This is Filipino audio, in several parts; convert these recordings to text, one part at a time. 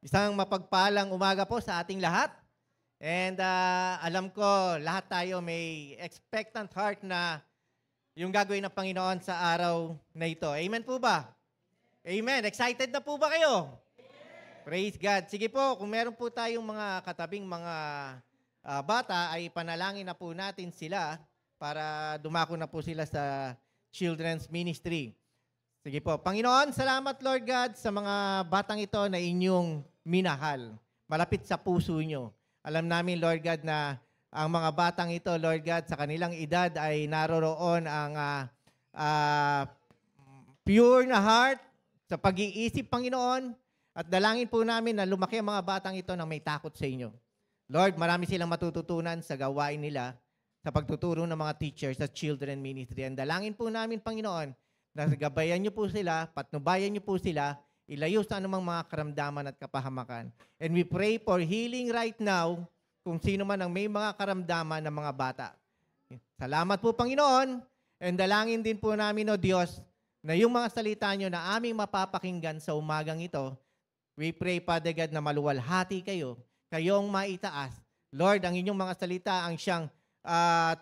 Isang mapagpalang umaga po sa ating lahat. And alam ko, lahat tayo may expectant heart na yung gagawin ng Panginoon sa araw na ito. Amen po ba? Amen. Excited na po ba kayo? Praise God. Sige po, kung meron po tayong mga katabing mga bata, ay panalangin na po natin sila para dumako na po sila sa children's ministry. Sige po. Panginoon, salamat Lord God sa mga batang ito na inyong minahal. Malapit sa puso nyo. Alam namin Lord God na ang mga batang ito, Lord God, sa kanilang edad ay naroroon ang pure na heart sa pag-iisip, Panginoon. At dalangin po namin na lumaki ang mga batang ito nang may takot sa inyo. Lord, marami silang matututunan sa gawain nila sa pagtuturo ng mga teachers sa children ministry. And dalangin po namin, Panginoon, na gabayan niyo po sila, patnubayan niyo po sila, ilayo sa anumang mga karamdaman at kapahamakan. And we pray for healing right now kung sino man ang may mga karamdaman ng mga bata. Salamat po, Panginoon. And dalangin din po namin, O Diyos, na yung mga salita nyo na aming mapapakinggan sa umagang ito, we pray, Father God, na maluwalhati kayo, kayong maitaas. Lord, ang inyong mga salita ang siyang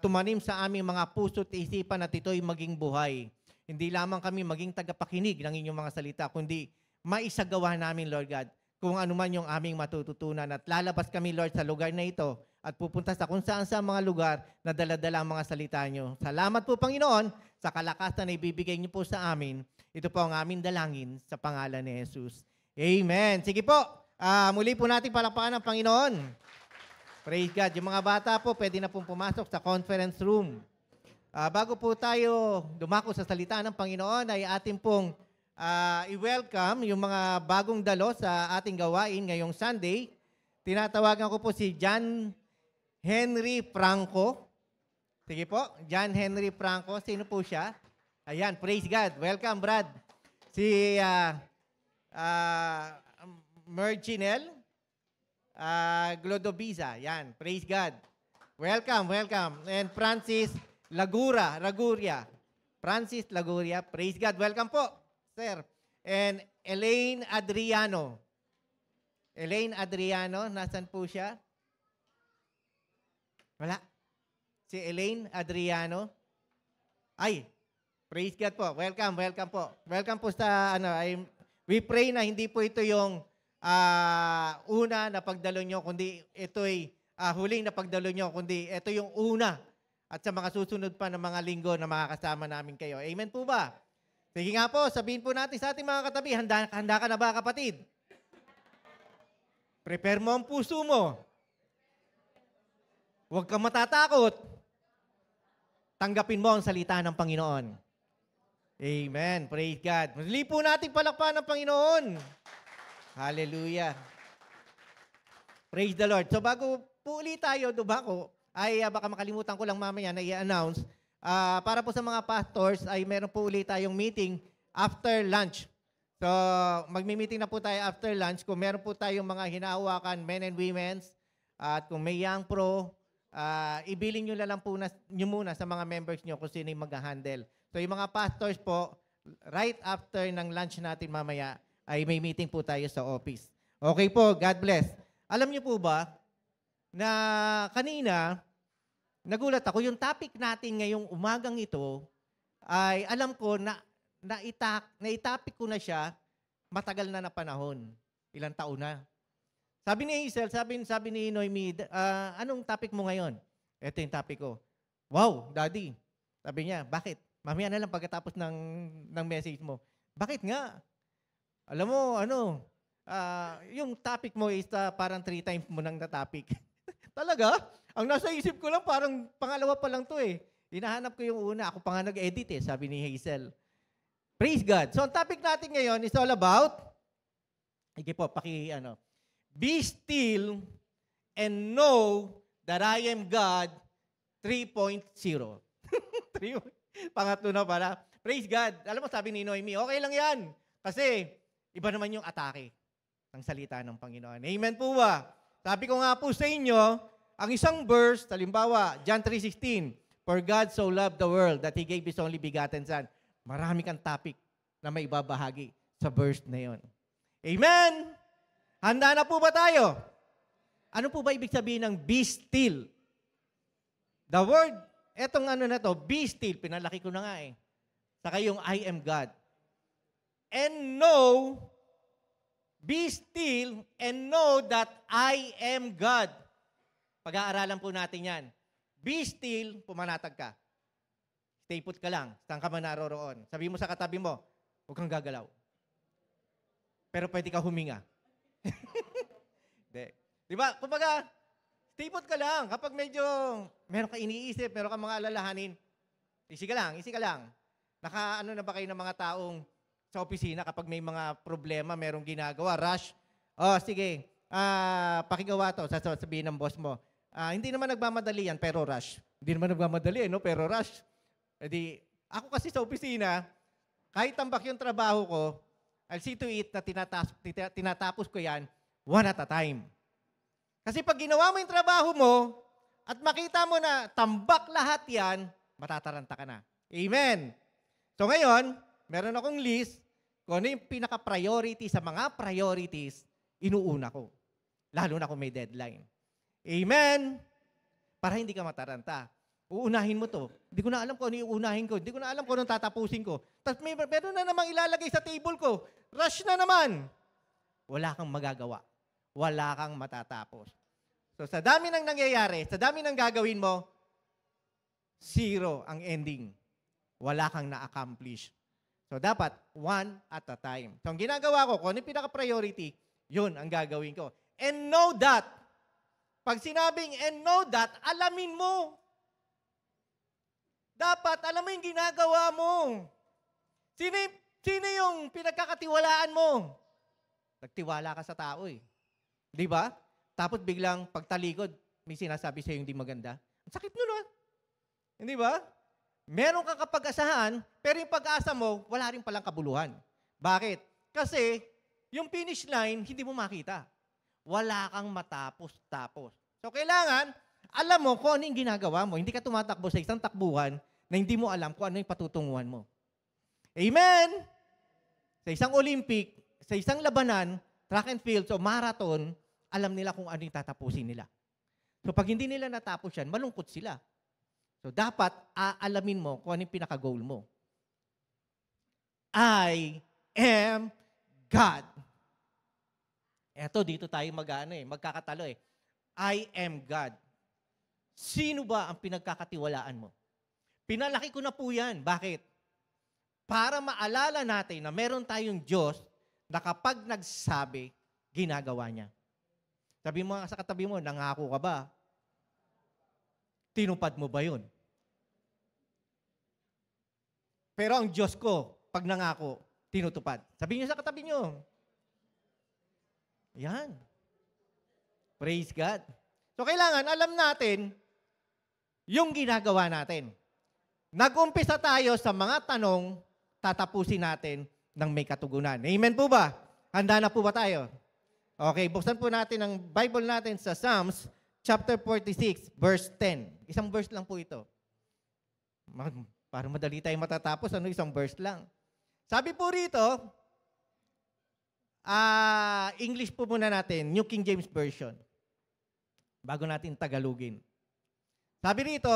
tumanim sa aming mga puso at isipan at ito'y maging buhay. Hindi lamang kami maging tagapakinig ng inyong mga salita, kundi maisagawa namin, Lord God, kung ano man yung aming matututunan. At lalabas kami, Lord, sa lugar na ito at pupunta sa kung saan sa mga lugar na dala-dala ang mga salita nyo. Salamat po, Panginoon, sa kalakasan na ibibigay nyo po sa amin. Ito po ang aming dalangin sa pangalan ni Jesus. Amen. Sige po, muli po natin palakpakan ng Panginoon. Praise God. Yung mga bata po, pwede na pong pumasok sa conference room. Bago po tayo dumako sa salita ng Panginoon, ay atin pong i-welcome yung mga bagong dalo sa ating gawain ngayong Sunday. Tinatawagan ko po si John Henry Franco. Sige po, John Henry Franco. Sino po siya? Ayan, praise God. Welcome, Brad. Si Merginel Glodobiza. Yan, praise God. Welcome, welcome. And Francis Laguria. Francis Laguria, praise God. Welcome po, sir. And Elaine Adriano. Elaine Adriano, nasan po siya? Wala. Si Elaine Adriano. Ay, praise God po. Welcome, welcome po. Welcome po sa, we pray na hindi po ito yung una na pagdalo nyo, kundi ito'y huling na pagdalo nyo, kundi ito yung una at sa mga susunod pa ng mga linggo na makakasama namin kayo. Amen po ba? Sige nga po, sabihin po natin sa ating mga katabi, handa ka na ba kapatid? Prepare mo ang puso mo. Huwag kang matatakot. Tanggapin mo ang salita ng Panginoon. Amen. Praise God. Muli po natin palakpakan ng Panginoon. Hallelujah. Praise the Lord. So bago po ulit tayo dumako, ay baka makalimutan ko lang mamaya na i-announce, para po sa mga pastors ay meron po ulit tayong meeting after lunch. So magmi-meeting na po tayo after lunch. Kung meron po tayong mga hinahawakan, men and women's, at kung may young pro, ibilin nyo na lang po nyo muna sa mga members nyo kung sino yung mag-handle. So yung mga pastors po, right after ng lunch natin mamaya, ay may meeting po tayo sa office. Okay po, God bless. Alam nyo po ba, na kanina, nagulat ako, yung topic natin ngayong umagang ito, ay alam ko na naitapik ko na siya matagal na panahon. Ilang taon na. Sabi ni Hazel, sabi ni Noemi, anong topic mo ngayon? Ito yung topic ko. Wow, Daddy. Sabi niya, bakit? Mamaya na lang pagkatapos ng message mo. Bakit nga? Alam mo, yung topic mo is parang 3 times mo nang na-topic. Talaga? Ang nasa isip ko lang, parang pangalawa pa lang to eh. Hinahanap ko yung una. Ako pa nga nag-edit eh, sabi ni Hazel. Praise God. So, ang topic natin ngayon is all about, sige po, be still and know that I am God 3.0. Pangatlo na pala. Praise God. Alam mo, sabi ni Noemi, okay lang yan. Kasi, iba naman yung atake ng salita ng Panginoon. Amen po ba? Sabi ko nga po sa inyo, ang isang verse, halimbawa, John 3:16, for God so loved the world that He gave His only begotten Son. Marami kang topic na may ibabahagi sa verse na yon. Amen? Handa na po ba tayo? Ano po ba ibig sabihin ng be still? The word, etong ano na to, be still, pinalaki ko na nga eh. Saka yung I am God. And know, be still and know that I am God. Pag-aaralan po natin yan. Be still, pumanatag ka. Stay put ka lang. Saan ka man naroroon. Sabi mo sa katabi mo, huwag kang gagalaw. Pero pwede ka huminga. Di ba? Kumbaga, stay put ka lang. Kapag medyo meron ka iniisip, meron ka mga alalahanin, easy ka lang. Naka-ano na ba kayo ng mga taong sa opisina kapag may mga problema, merong ginagawa, rush? Oh, sige, pakigawa to, sasabihin ng boss mo. Hindi naman nagmamadali yan, pero rush. Hindi naman nagmamadali, no? Pero rush. Edi, ako kasi sa opisina, kahit tambak yung trabaho ko, I'll see to it na tinatapos ko yan one at a time. Kasi pag ginawa mo yung trabaho mo, at makita mo na tambak lahat yan, matataranta ka na. Amen. So ngayon, meron akong list kung ano yung pinaka-priority sa mga priorities, inuuna ko. Lalo na kung may deadline. Amen. Para hindi ka mataranta. Uunahin mo to. Hindi ko na alam kung ano yung uunahin ko. Hindi ko na alam kung anong tatapusin ko. Tapos meron na namang ilalagay sa table ko. Rush na naman. Wala kang magagawa. Wala kang matatapos. So sa dami ng nangyayari, sa dami ng gagawin mo, zero ang ending. Wala kang na-accomplish. So dapat one at a time. So ang ginagawa ko, kung ano yung pinaka-priority, yun ang gagawin ko. And know that. Pag sinabing and know that, alamin mo. Dapat alam mo yung ginagawa mo. Sino yung pinagkakatiwalaan mo? Nagtiwala ka sa tao eh. Di ba? Tapos biglang pagtalikod, may sinasabi sa'yo hindi maganda. Ang sakit nun ah. Hindi ba? Meron kang kapag-asahan, pero yung pag-asa mo, wala rin palang kabuluhan. Bakit? Kasi yung finish line, hindi mo makita. Wala kang matapos-tapos. So kailangan, alam mo kung ano yung ginagawa mo. Hindi ka tumatakbo sa isang takbuhan na hindi mo alam kung ano yung patutunguhan mo. Amen? Sa isang Olympic, sa isang labanan, track and field, o marathon, alam nila kung ano yung tatapusin nila. So pag hindi nila natapos yan, malungkot sila. So dapat aalamin mo kung ano yung pinaka-goal mo. I am God. Eto, dito tayo magkakatalo eh. I am God. Sino ba ang pinagkakatiwalaan mo? Pinalaki ko na po yan. Bakit? Para maalala natin na meron tayong Diyos na kapag nagsabi, ginagawa niya. Sabi mo sa katabi mo, nangako ka ba? Tinupad mo ba yun? Pero ang Diyos ko, pag nangako, tinutupad. Sabi niyo sa katabi niyo. Yan. Praise God. So kailangan alam natin yung ginagawa natin. Nag-umpisa tayo sa mga tanong, tatapusin natin ng may katugunan. Amen po ba? Handa na po ba tayo? Okay, buksan po natin ang Bible natin sa Psalms chapter 46, verse 10. Isang verse lang po ito. Para madali tayo matatapos, isang verse lang. Sabi po rito, English po muna natin, New King James Version. Bago natin Tagalogin. Sabi rito,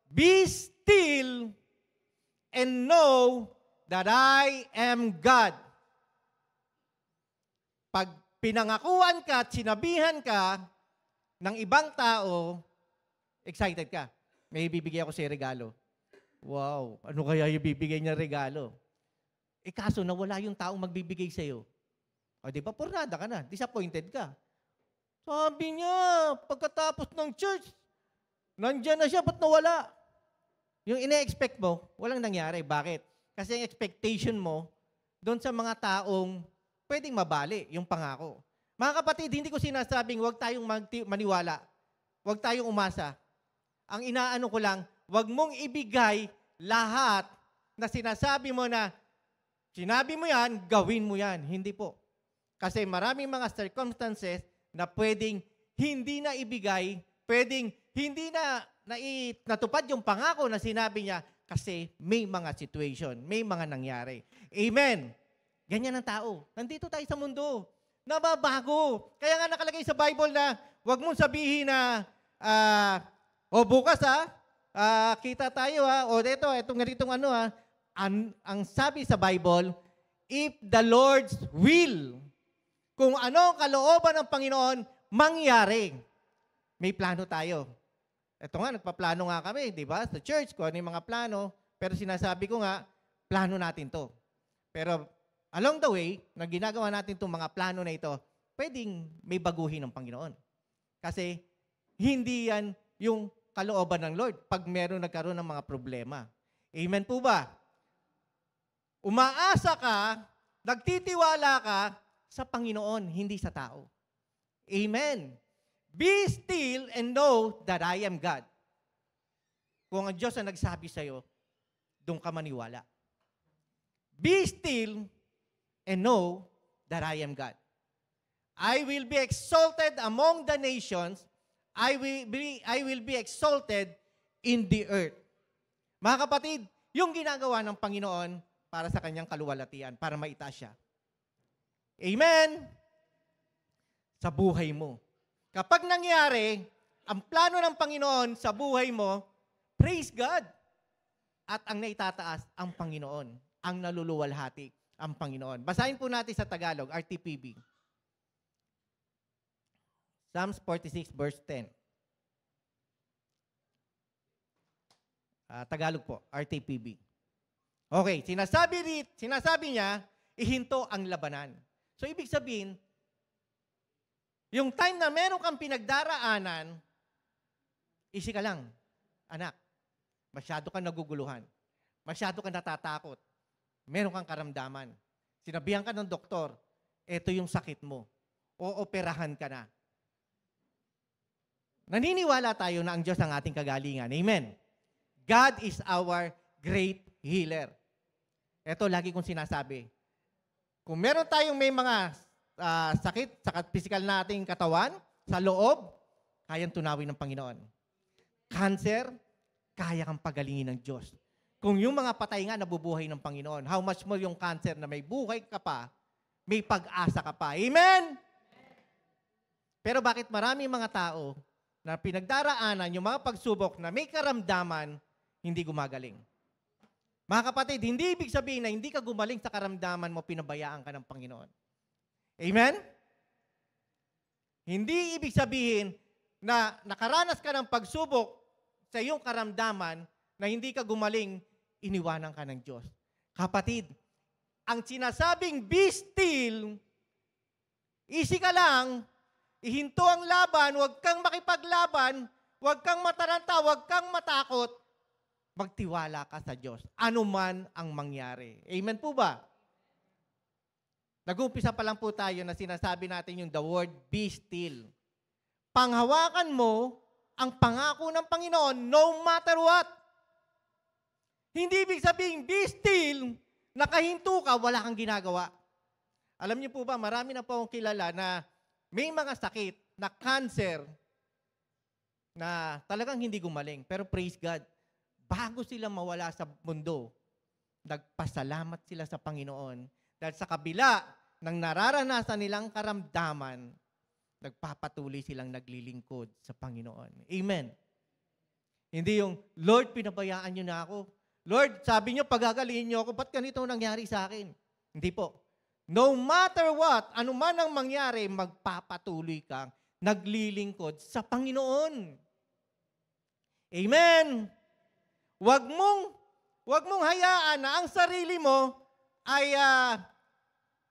be still and know that I am God. Pag pinangakuan ka at sinabihan ka ng ibang tao, excited ka. May bibigay ako sa'yo regalo. Wow, ano kaya yung bibigay niya regalo? Kaso nawala yung taong magbibigay sa'yo. O di ba, pornada ka na, disappointed ka. Sabi niya, pagkatapos ng church, nandyan na siya, ba't nawala? Yung ine-expect mo, walang nangyari. Bakit? Kasi ang expectation mo, doon sa mga taong pwedeng mabali yung pangako. Mga kapatid, hindi ko sinasabing huwag tayong maniwala. Huwag tayong umasa. Ang inaano ko lang, huwag mong ibigay lahat na sinasabi mo na, sinabi mo yan, gawin mo yan. Hindi po. Kasi maraming mga circumstances na pwedeng hindi na ibigay, pwedeng hindi na natupad yung pangako na sinabi niya kasi may mga situation, may mga nangyari. Amen. Ganyan ang tao. Nandito tayo sa mundo. nababago. Kaya nga nakalagay sa Bible na huwag mong sabihin na, bukas kita tayo o itong ganitong ang sabi sa Bible, if the Lord's will, kung ano ang kalooban ng Panginoon, mangyari. May plano tayo. Ito nga, nagpaplano nga kami, di ba? Sa church, kung ano yung mga plano. Pero sinasabi ko nga, plano natin to. Pero along the way, na ginagawa natin itong mga plano na ito, pwedeng may baguhin ng Panginoon. Kasi hindi yan yung kalooban ng Lord pag meron nagkaroon ng mga problema. Amen po ba? Umaasa ka, nagtitiwala ka sa Panginoon, hindi sa tao. Amen. Be still and know that I am God. Kung ang Diyos ang nagsabi sa'yo, doon ka maniwala. Be still and know that I am God. I will be exalted among the nations. I will be exalted in the earth. Mga kapatid, yung ginagawa ng Panginoon para sa kanyang kaluwalhatian, para maitaas siya. Amen? Sa buhay mo. Kapag nangyari, ang plano ng Panginoon sa buhay mo, praise God. At ang naitataas, ang Panginoon. Ang naluluwalhati, ang Panginoon. Basahin po natin sa Tagalog, RTPB. Psalms 46 verse 10. Tagalog po, RTPB. Okay, sinasabi niya, ihinto ang labanan. So, ibig sabihin, yung time na meron kang pinagdaraanan, isi ka lang, anak, masyado kang naguguluhan, masyado kang natatakot, meron kang karamdaman. Sinabihan ka ng doktor, eto yung sakit mo, o operahan ka na. Naniniwala tayo na ang Diyos ang ating kagalingan. Amen. God is our great healer. Ito lagi kong sinasabi. Kung meron tayong may mga sakit sa physical nating katawan, sa loob, kayang tunawin ng Panginoon. Cancer, kaya kang pagalingin ng Diyos. Kung yung mga patay nga nabubuhay ng Panginoon, how much more yung cancer na may buhay ka pa, may pag-asa ka pa. Amen? Pero bakit maraming mga tao na pinagdaraanan yung mga pagsubok na may karamdaman, hindi gumagaling? Mga kapatid, hindi ibig sabihin na hindi ka gumaling sa karamdaman mo, pinabayaan ka ng Panginoon. Amen? Hindi ibig sabihin na nakaranas ka ng pagsubok sa iyong karamdaman na hindi ka gumaling, iniwanan ka ng Diyos. Kapatid, ang sinasabing be still, easy ka lang, ihinto ang laban, huwag kang makipaglaban, huwag kang mataranta, huwag kang matakot, magtiwala ka sa Diyos, anuman ang mangyari. Amen po ba? Nag-uumpisa pa lang po tayo na sinasabi natin yung the word be still. Panghawakan mo ang pangako ng Panginoon no matter what. Hindi ibig sabihin, be still, nakahinto ka, wala kang ginagawa. Alam niyo po ba, marami na po akong kilala na may mga sakit na cancer na talagang hindi gumaling. Pero praise God, bago sila mawala sa mundo, nagpasalamat sila sa Panginoon. Dahil sa kabila ng nararanasan nilang karamdaman, nagpapatuloy silang naglilingkod sa Panginoon. Amen. Hindi yung, Lord, pinabayaan niyo na ako. Lord, sabi niyo, pagagalingin niyo ako, ba't ganito nangyari sa akin? Hindi po. No matter what, anuman ang mangyari, magpapatuloy kang naglilingkod sa Panginoon. Amen. Huwag mong hayaan na ang sarili mo ay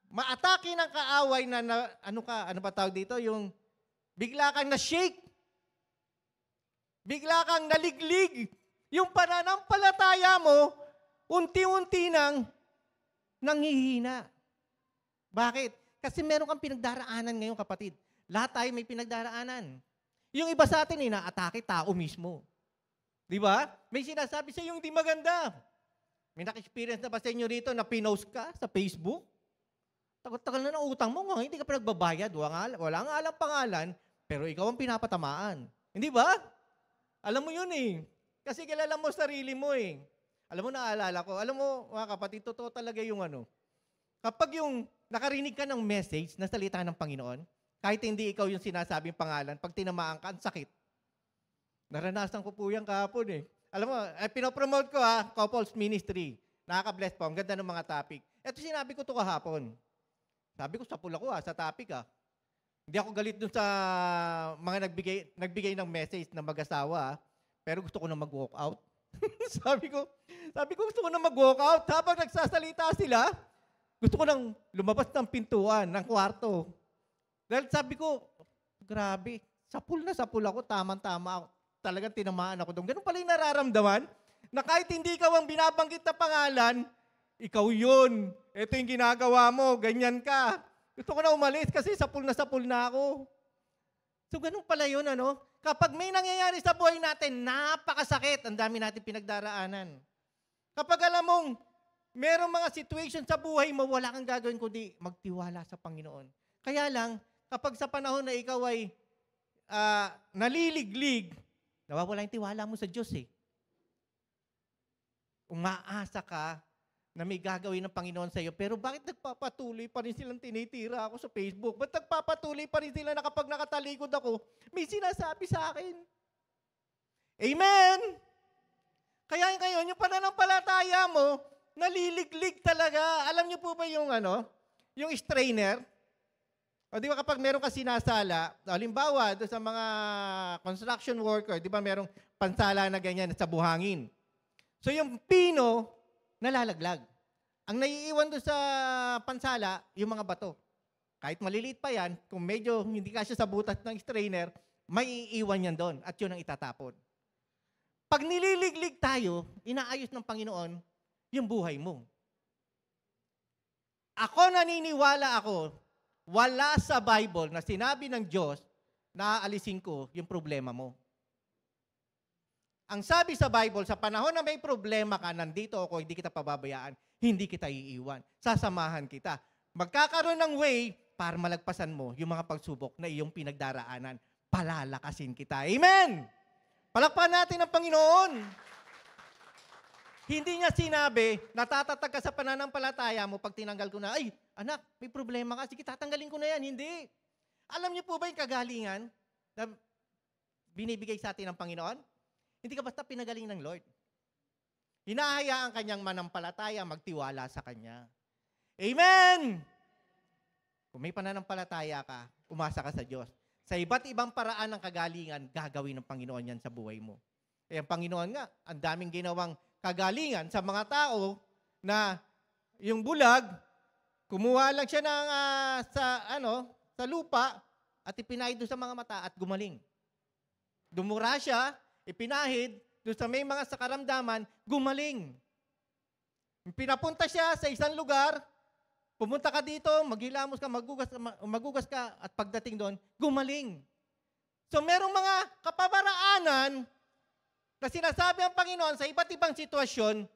maatake ng kaaway na ano ba tawag dito? Yung bigla kang na-shake. Bigla kang naliglig. Yung pananampalataya mo, unti-unti nang nanghihina. Bakit? Kasi meron kang pinagdaraanan ngayon, kapatid. Lahat tayo may pinagdaraanan. Yung iba sa atin, inaatake tao mismo. Di ba? May sinasabi sa yung di maganda. May naka-experience na ba sa inyo rito na pinost ka sa Facebook? Tagal na ng utang mo, hindi ka pa nagbabayad. Wala nga alam pangalan, pero ikaw ang pinapatamaan. Hindi ba? Alam mo yun eh. Kasi kilala mo sarili mo eh. Alam mo, naalala ko. Alam mo, mga kapatid, totoo talaga yung kapag yung nakarinig ka ng message na salita ng Panginoon, kahit hindi ikaw yung sinasabing pangalan, pag tinamaan ka, ang sakit. Naranasan ko po yan kahapon eh. Alam mo, pinopromote ko couples ministry. Nakaka-bless po. Ang ganda ng mga topic. Ito sinabi ko to kahapon. Sabi ko, sapul ako sa topic Hindi ako galit dun sa mga nagbigay ng message na mag-asawa pero gusto ko na mag-walk out. sabi ko, gusto ko na mag-walk out. Habang nagsasalita sila, gusto ko nang lumabas ng pintuan, ng kwarto. Dahil sabi ko, grabe, sapul ako, tamang-tama ako. Talagang tinamaan ako doon. Ganun pala yung nararamdaman na kahit hindi ikaw ang binabanggit na pangalan, ikaw yun. Ito yung ginagawa mo, ganyan ka. Gusto ko na umalis kasi sapul na ako. So ganun pala yun, Kapag may nangyayari sa buhay natin, napakasakit. Ang dami natin pinagdaraanan. Kapag alam mong merong mga situation sa buhay mo, wala kang gagawin kundi magtiwala sa Panginoon. Kaya lang, kapag sa panahon na ikaw ay naliliglig, nawawala yung tiwala mo sa Diyos Umaasa ka na may gagawin ng Panginoon sa iyo, pero bakit nagpapatuloy pa rin silang tinitira ako sa Facebook? Ba't nagpapatuloy pa rin sila na kapag nakatalikod ako, may sinasabi sa akin? Amen! Kaya ngayon, yung pananampalataya mo, naliliglig talaga. Alam niyo po ba yung yung strainer? O di ba kapag meron ka sinasala, halimbawa doon sa mga construction worker, di ba merong pansala na ganyan sa buhangin. So yung pino, nalalaglag. Ang naiiwan doon sa pansala, yung mga bato. Kahit maliliit pa yan, kung medyo hindi kasya sa butas ng strainer, may iiwan yan doon at yun ang itatapon. Pag nililiglig tayo, inaayos ng Panginoon yung buhay mo. Naniniwala ako, wala sa Bible na sinabi ng Diyos na aalisin ko yung problema mo. Ang sabi sa Bible, sa panahon na may problema ka, nandito ako, hindi kita pababayaan, hindi kita iiwan. Sasamahan kita. Magkakaroon ng way para malagpasan mo yung mga pagsubok na iyong pinagdaraanan. Palalakasin kita. Amen! Palakpakan natin ang Panginoon. Hindi niya sinabi, natatatag ka sa pananampalataya mo pag tinanggal ko na, ay, anak, may problema ka, sige, tatanggalin ko na yan. Hindi. Alam niyo po ba yung kagalingan na binibigay sa atin ng Panginoon? Hindi ka basta pinagaling ng Lord. Hinahayaan kanyang manampalataya, magtiwala sa Kanya. Amen! Kung may pananampalataya ka, umasa ka sa Diyos. Sa iba't ibang paraan ng kagalingan, gagawin ng Panginoon yan sa buhay mo. Eh, ang Panginoon nga, ang daming ginawang kagalingan sa mga tao na yung bulag, kumuha lang siya ng, sa lupa at ipinahid doon sa mga mata at gumaling. Dumura siya, ipinahid doon sa may mga sakaramdaman, gumaling. Pinapunta siya sa isang lugar, pumunta ka dito, maghilamos ka, magugas ka, at pagdating doon, gumaling. So merong mga kapamaraanan na sinasabi ang Panginoon sa iba't ibang sitwasyon,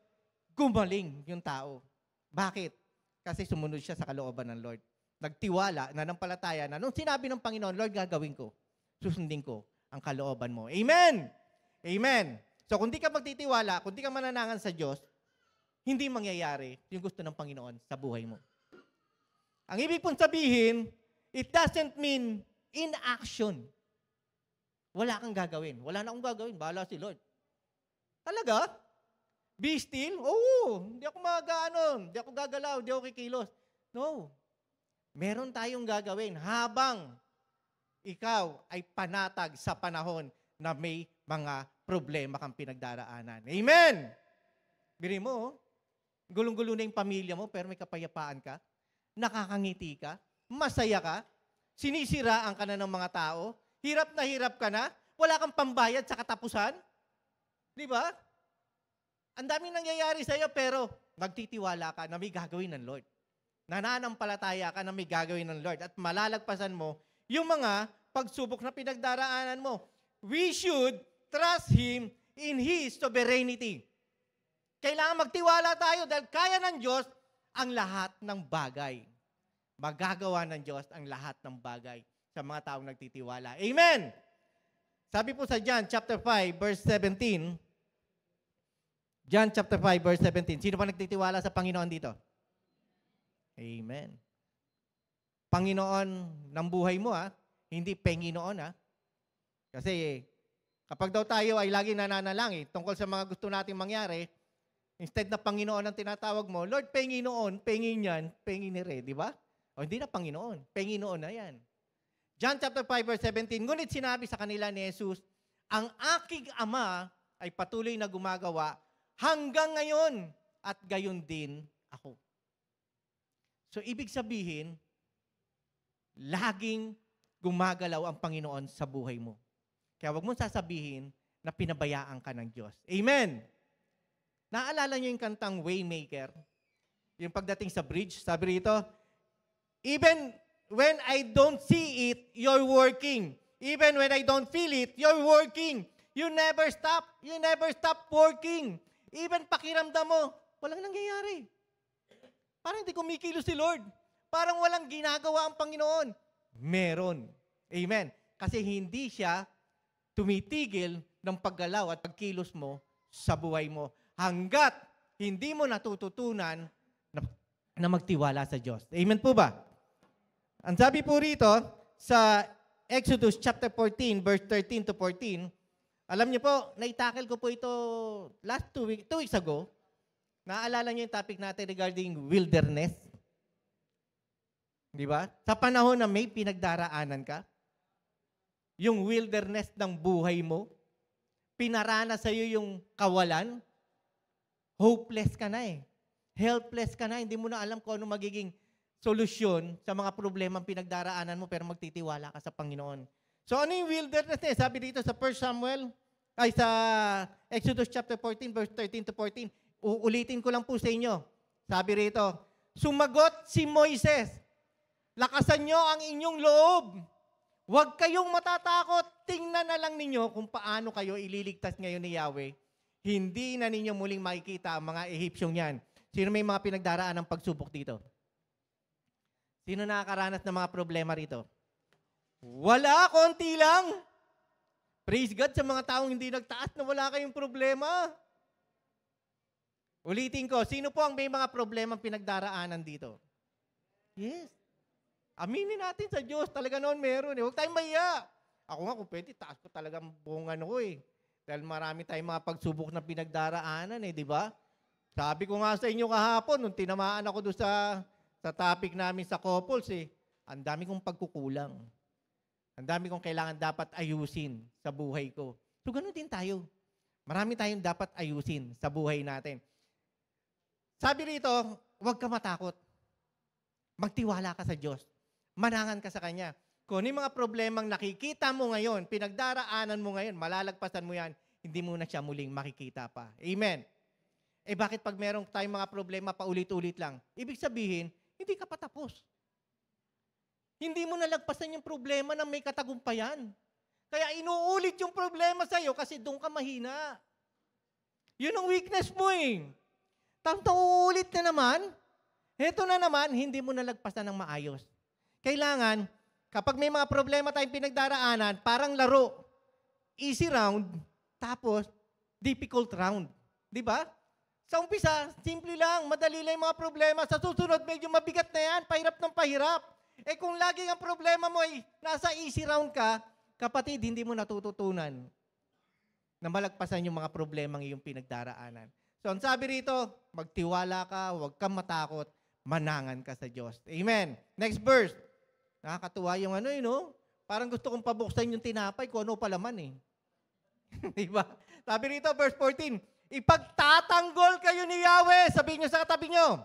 gumaling yung tao. Bakit? Kasi sumunod siya sa kalooban ng Lord. Nagtiwala, nanampalataya na nung sinabi ng Panginoon, Lord, gagawin ko, susundin ko ang kalooban mo. Amen! Amen! So kung di ka magtitiwala, kung di ka mananangan sa Diyos, hindi mangyayari yung gusto ng Panginoon sa buhay mo. Ang ibig pong sabihin, it doesn't mean inaction. Wala kang gagawin. Wala na akong gagawin. Bahala si Lord. Talaga? Be still? Oo. Hindi ako hindi ako gagalaw, hindi ako kikilos. No. Meron tayong gagawin habang ikaw ay panatag sa panahon na may mga problema kang pinagdaraanan. Amen! Biri mo, gulong-gulo na yung pamilya mo, pero may kapayapaan ka, nakakangiti ka, masaya ka, sinisiraan ka na ng mga tao, hirap ka na, wala kang pambayad sa katapusan. Di ba? Ang daming nangyayari sa iyo, pero magtitiwala ka na may gagawin ng Lord. Nananampalataya ka na may gagawin ng Lord at malalagpasan mo yung mga pagsubok na pinagdaraanan mo. We should trust Him in His sovereignty. Kailangan magtiwala tayo dahil kaya ng Diyos ang lahat ng bagay. Magagawa ng Diyos ang lahat ng bagay sa mga taong nagtitiwala. Amen! Sabi po sa John chapter 5, verse 17. John chapter 5, verse 17. Sino pa nagtitiwala sa Panginoon dito? Amen. Panginoon ng buhay mo, hindi Panginoon, Kasi kapag daw tayo ay lagi nananalangin tungkol sa mga gusto nating mangyari, instead na Panginoon ang tinatawag mo, Lord, Panginoon, pengin yan, pengin ni Re, di ba? O hindi na Panginoon, Panginoon na yan. John chapter 5 verse 17, ngunit sinabi sa kanila ni Jesus, ang aking Ama ay patuloy na gumagawa hanggang ngayon at gayon din ako. So ibig sabihin, laging gumagalaw ang Panginoon sa buhay mo. Kaya wag mong sasabihin na pinabayaan ka ng Diyos. Amen! Naalala niyo yung kantang Waymaker? Yung pagdating sa bridge, sabi rito, even when I don't see it, you're working. Even when I don't feel it, you're working. You never stop. You never stop working. Even pakiramdam mo, walang nangyayari. Parang hindi kumikilos si Lord. Parang walang ginagawa ang Panginoon. Meron. Amen. Kasi hindi siya tumitigil ng paggalaw at pagkilos mo sa buhay mo hanggat hindi mo natututunan na magtiwala sa Diyos. Amen po ba? Ang sabi po rito sa Exodus chapter 14, verse 13 to 14, alam niyo po, naitackle ko po ito last 2 weeks ago. Naaalala niyo yung topic natin regarding wilderness? Di ba? Sa panahon na may pinagdaraanan ka, yung wilderness ng buhay mo, pinarana sa iyo yung kawalan, hopeless ka na helpless ka na, hindi mo na alam kung ano magiging solusyon sa mga problemang pinagdaraanan mo pero magtitiwala ka sa Panginoon. So ano yung wilderness eh? Sabi dito sa 1 Samuel, sa Exodus chapter 14, verse 13 to 14, uulitin ko lang po sa inyo. Sabi rito, sumagot si Moises, lakasan nyo ang inyong loob. Huwag kayong matatakot. Tingnan na lang ninyo kung paano kayo ililigtas ngayon ni Yahweh. Hindi na ninyo muling makikita ang mga Ehipsyong yan. Sino may mga pinagdaraan ng pagsubok dito? Sino nakakaranas ng mga problema rito? Wala, konti lang. Praise God sa mga taong hindi nagtaas na wala kayong problema. Ulitin ko, sino po ang may mga problema pinagdaraanan dito? Yes. Aminin natin sa Diyos, talaga noon meron. Huwag tayong mahiya. Ako nga, kung pwede, taas ko talagang buong ano ko Dahil marami tayong mga pagsubok na pinagdaraanan di ba? Sabi ko nga sa inyo kahapon, nung tinamaan ako doon sa topic namin sa couples ang dami kong pagkukulang. Ang dami kong kailangan dapat ayusin sa buhay ko. So, ganoon din tayo. Marami tayong dapat ayusin sa buhay natin. Sabi rito, huwag ka matakot. Magtiwala ka sa Diyos. Manangan ka sa Kanya. Kung ano yung mga problemang nakikita mo ngayon, pinagdaraanan mo ngayon, malalagpasan mo yan, hindi mo na siya muling makikita pa. Amen. Bakit pag meron tayong mga problema paulit-ulit lang? Ibig sabihin, hindi ka patapos. Hindi mo nalagpasan yung problema na may katagumpayan. Kaya inuulit yung problema sa'yo kasi doon ka mahina. Yun ang weakness mo Tapos uulit na naman, heto na naman, hindi mo nalagpasan ng maayos. Kailangan, kapag may mga problema tayong pinagdaraanan, parang laro. Easy round, tapos difficult round. Di ba? Sa umpisa, simple lang, madali lang yung mga problema. Sa susunod, medyo mabigat na yan, pahirap ng pahirap. Kung lagi ang problema mo ay nasa easy round ka, kapatid, hindi mo natututunan na malagpasan yung mga problemang iyong pinagdaraanan. So, ang sabi rito, magtiwala ka, huwag kang matakot, manangan ka sa Diyos. Amen. Next verse. Nakakatuwa yung Parang gusto kong pabuksan yung tinapay kung ano palaman Diba? Sabi rito, verse 14, ipagtatanggol kayo ni Yahweh. Sabihin nyo sa katabi nyo.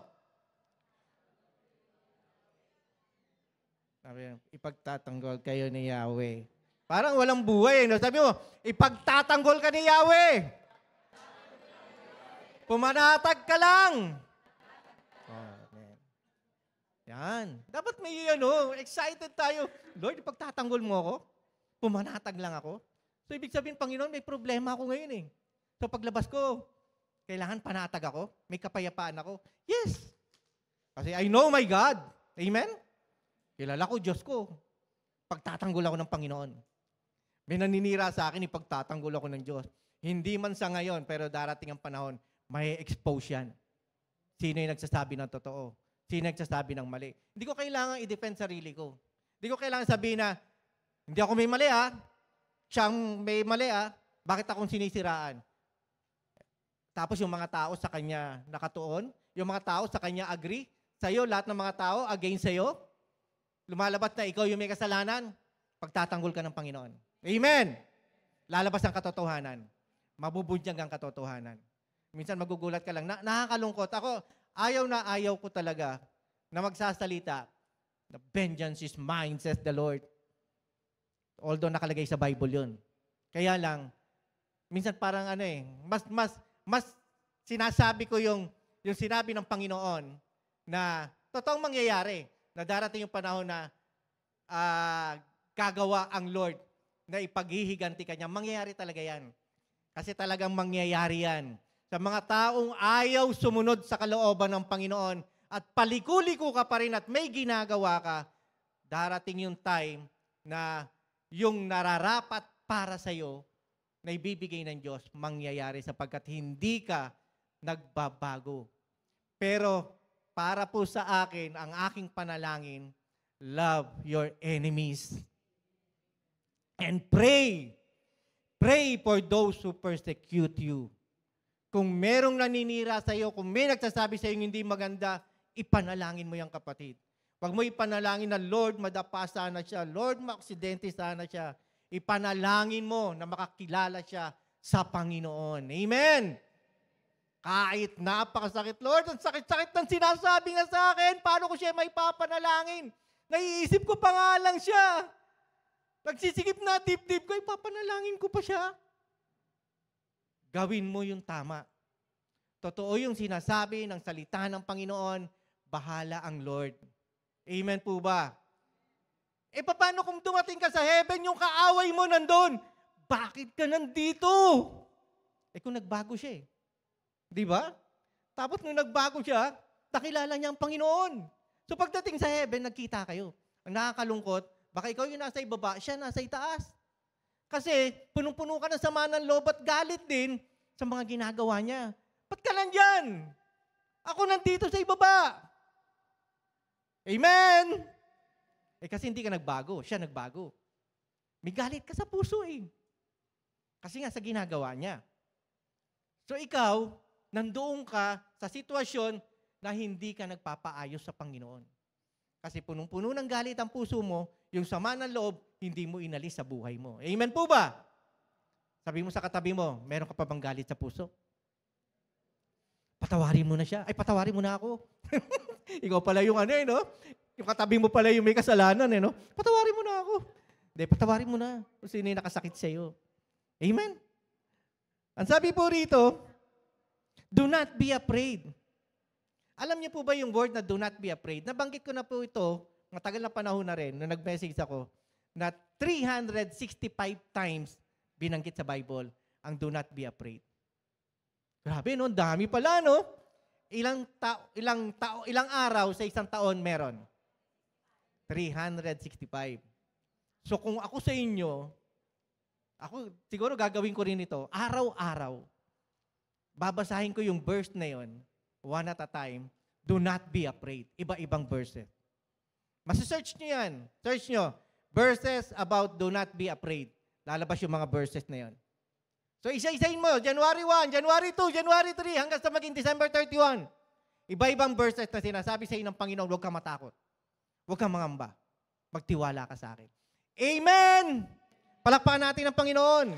Sabi, ipagtatanggol kayo ni Yahweh. Parang walang buhay. Sabi mo, ipagtatanggol ka ni Yahweh. Pumanatag ka lang. Yan. Dapat may excited tayo. Lord, ipagtatanggol mo ako? Pumanatag lang ako? So, ibig sabihin, Panginoon, may problema ako ngayon So, paglabas ko, kailangan panatag ako? May kapayapaan ako? Yes. Kasi I know my God. Amen? Kilala ko, Diyos ko. Pagtatanggol ako ng Panginoon. May naninira sa akin, ipagtatanggol ako ng Diyos. Hindi man sa ngayon, pero darating ang panahon, may expose yan. Sino yung nagsasabi ng totoo? Sino nagsasabi ng mali? Hindi ko kailangan i-defend sarili ko. Hindi ko kailangan sabihin na, hindi ako may mali siyang may mali bakit akong sinisiraan? Tapos yung mga tao sa kanya nakatuon, yung mga tao sa kanya agree, sa'yo, lahat ng mga tao against sa'yo, lumalabas na ikaw yung may kasalanan, pagtatanggol ka ng Panginoon. Amen! Lalabas ang katotohanan. Mabubunyag ang katotohanan. Minsan magugulat ka lang, nakakalungkot. Ako, ayaw ko talaga na magsasalita, the vengeance is mine, says the Lord. Although nakalagay sa Bible yun. Kaya lang, minsan parang mas sinasabi ko yung sinabi ng Panginoon na totoong mangyayari, na darating yung panahon na gagawa ang Lord na ipaghihiganti kanya. Mangyayari talaga yan. Kasi talagang mangyayari yan. Sa mga taong ayaw sumunod sa kalooban ng Panginoon at paliko-liko ka pa rin at may ginagawa ka, darating yung time na yung nararapat para sa'yo na ibibigay ng Diyos, mangyayari sapagkat hindi ka nagbabago. Pero para po sa akin, ang aking panalangin, love your enemies. And pray. Pray for those who persecute you. Kung merong naninira sa iyo, kung may nagsasabi sa iyo hindi maganda, ipanalangin mo yung kapatid. Huwag mo ipanalangin na, Lord, madapa sana siya. Lord, maaksidente sana siya. Ipanalangin mo na makakilala siya sa Panginoon. Amen! Kahit napakasakit, Lord, ang sakit-sakit ng sinasabi nga sa akin, paano ko siya may papanalangin? Naiisip ko pa nga lang siya. Nagsisikip na dip-dip ko, ipapanalangin ko pa siya. Gawin mo yung tama. Totoo yung sinasabi ng salita ng Panginoon, bahala ang Lord. Amen po ba? Paano kung dumating ka sa heaven, yung kaaway mo nandun? Bakit ka nandito? Kung nagbago siya Di ba? Tapos nung nagbago siya, nakilala niya ang Panginoon. So pagdating sa heaven, nagkita kayo. Ang nakakalungkot, baka ikaw yung nasa ibaba, siya nasa itaas. Kasi punong-puno ka ng sama ng loob at galit din sa mga ginagawa niya. Ba't ka nandyan? Ako nandito sa ibaba. Amen! Kasi hindi ka nagbago, siya nagbago. May galit ka sa puso Kasi nga sa ginagawa niya. So ikaw, nandoon ka sa sitwasyon na hindi ka nagpapaayos sa Panginoon. Kasi punong-puno ng galit ang puso mo, yung sama ng loob, hindi mo inalis sa buhay mo. Amen po ba? Sabi mo sa katabi mo, meron ka pa bang galit sa puso? Patawarin mo na siya. Patawarin mo na ako. Ikaw pala yung no? Yung katabi mo pala yung may kasalanan, no? Patawarin mo na ako. Hindi, patawarin mo na. Kung sino yung nakasakit sa'yo. Amen? Ang sabi po rito, do not be afraid. Alam niyo po ba yung word na do not be afraid? Nabanggit ko na po ito, matagal na panahon na rin, nung nag-message ako, na 365 times binanggit sa Bible ang do not be afraid. Grabe, no? Dami pala, no? Ilang araw sa isang taon meron? 365. So kung ako sa inyo, ako siguro gagawin ko rin ito, araw-araw, babasahin ko yung verse na yon, one at a time, do not be afraid. Iba-ibang verses. Masa-search nyo yan. Search nyo. Verses about do not be afraid. Lalabas yung mga verses na yon. So isa-isahin mo, January 1, January 2, January 3, hanggang sa maging December 31. Iba-ibang verses na sinasabi sa inyo ng Panginoon, huwag kang matakot. Huwag kang mangamba. Magtiwala ka sa akin. Amen! Palakpakan natin ang Panginoon.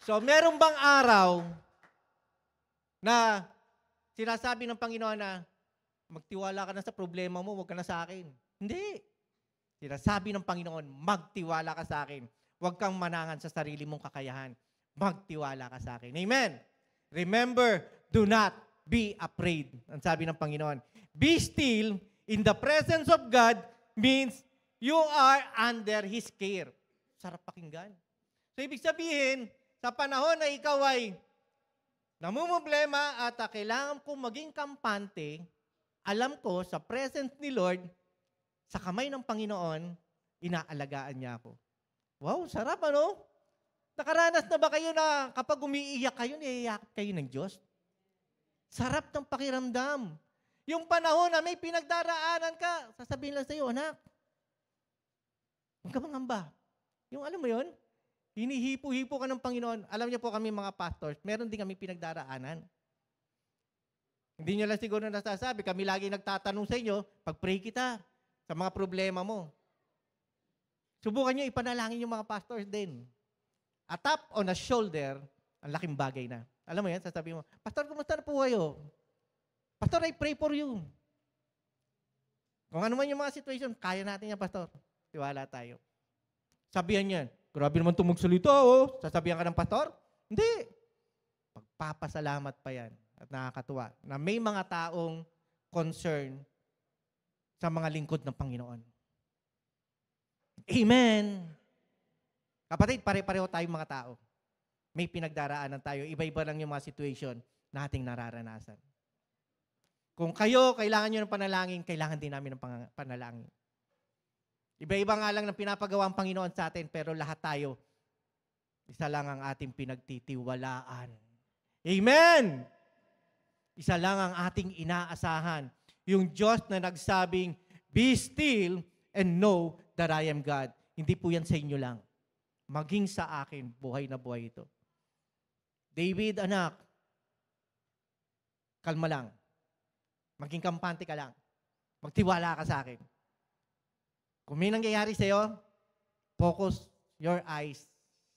So, meron bang araw na sinasabi ng Panginoon na magtiwala ka na sa problema mo, huwag ka na sa akin? Hindi. Sinasabi ng Panginoon, magtiwala ka sa akin. Huwag kang manangan sa sarili mong kakayahan. Magtiwala ka sa akin. Amen. Remember, do not be afraid. Ang sabi ng Panginoon. Be still in the presence of God means you are under His care. Sarap pakinggan. So, ibig sabihin, sa panahon na ikaw ay namumblema at kailangan kong maging kampante, alam ko sa presence ni Lord, sa kamay ng Panginoon, inaalagaan niya ako. Wow, sarap ano? Nakaranas na ba kayo na kapag umiiyak kayo, niyayakap kayo ng Diyos? Sarap ng pakiramdam. Yung panahon na may pinagdaraanan ka, sasabihin lang sa'yo, anak, huwag ka mangamba. Yung alam mo yun, hinihipo-hipo ka ng Panginoon. Alam niyo po kami mga pastors, meron din kami pinagdaraanan. Hindi niyo lang siguro nasasabi, kami lagi nagtatanong sa inyo, pag-pray kita sa mga problema mo. Subukan niyo ipanalangin yung mga pastors din. A tap on a shoulder, ang laking bagay na. Alam mo yan, sasabihin mo, Pastor, kumusta na po kayo? Pastor, I pray for you. Kung ano man yung mga situation, kaya natin yan, Pastor. Tiwala tayo. Sabihan niyan, grabe naman itong magsalita, oh. Sasabihan ka ng pastor? Hindi. Pagpapasalamat pa yan. At nakakatuwa na may mga taong concern sa mga lingkod ng Panginoon. Amen. Kapatid, pare-pareho tayong mga tao. May pinagdaraanan tayo. Iba-iba lang yung mga situation na ating nararanasan. Kung kayo, kailangan nyo ng panalangin, kailangan din namin ng panalangin. Iba-iba nga lang ng pinapagawa ang Panginoon sa atin, pero lahat tayo, isa lang ang ating pinagtitiwalaan. Amen! Isa lang ang ating inaasahan. Yung Diyos na nagsabing, be still and know that I am God. Hindi po yan sa inyo lang. Maging sa akin, buhay na buhay ito. David, anak, kalma lang. Maging kampante ka lang. Magtiwala ka sa akin. Kung may nangyayari sa'yo, focus your eyes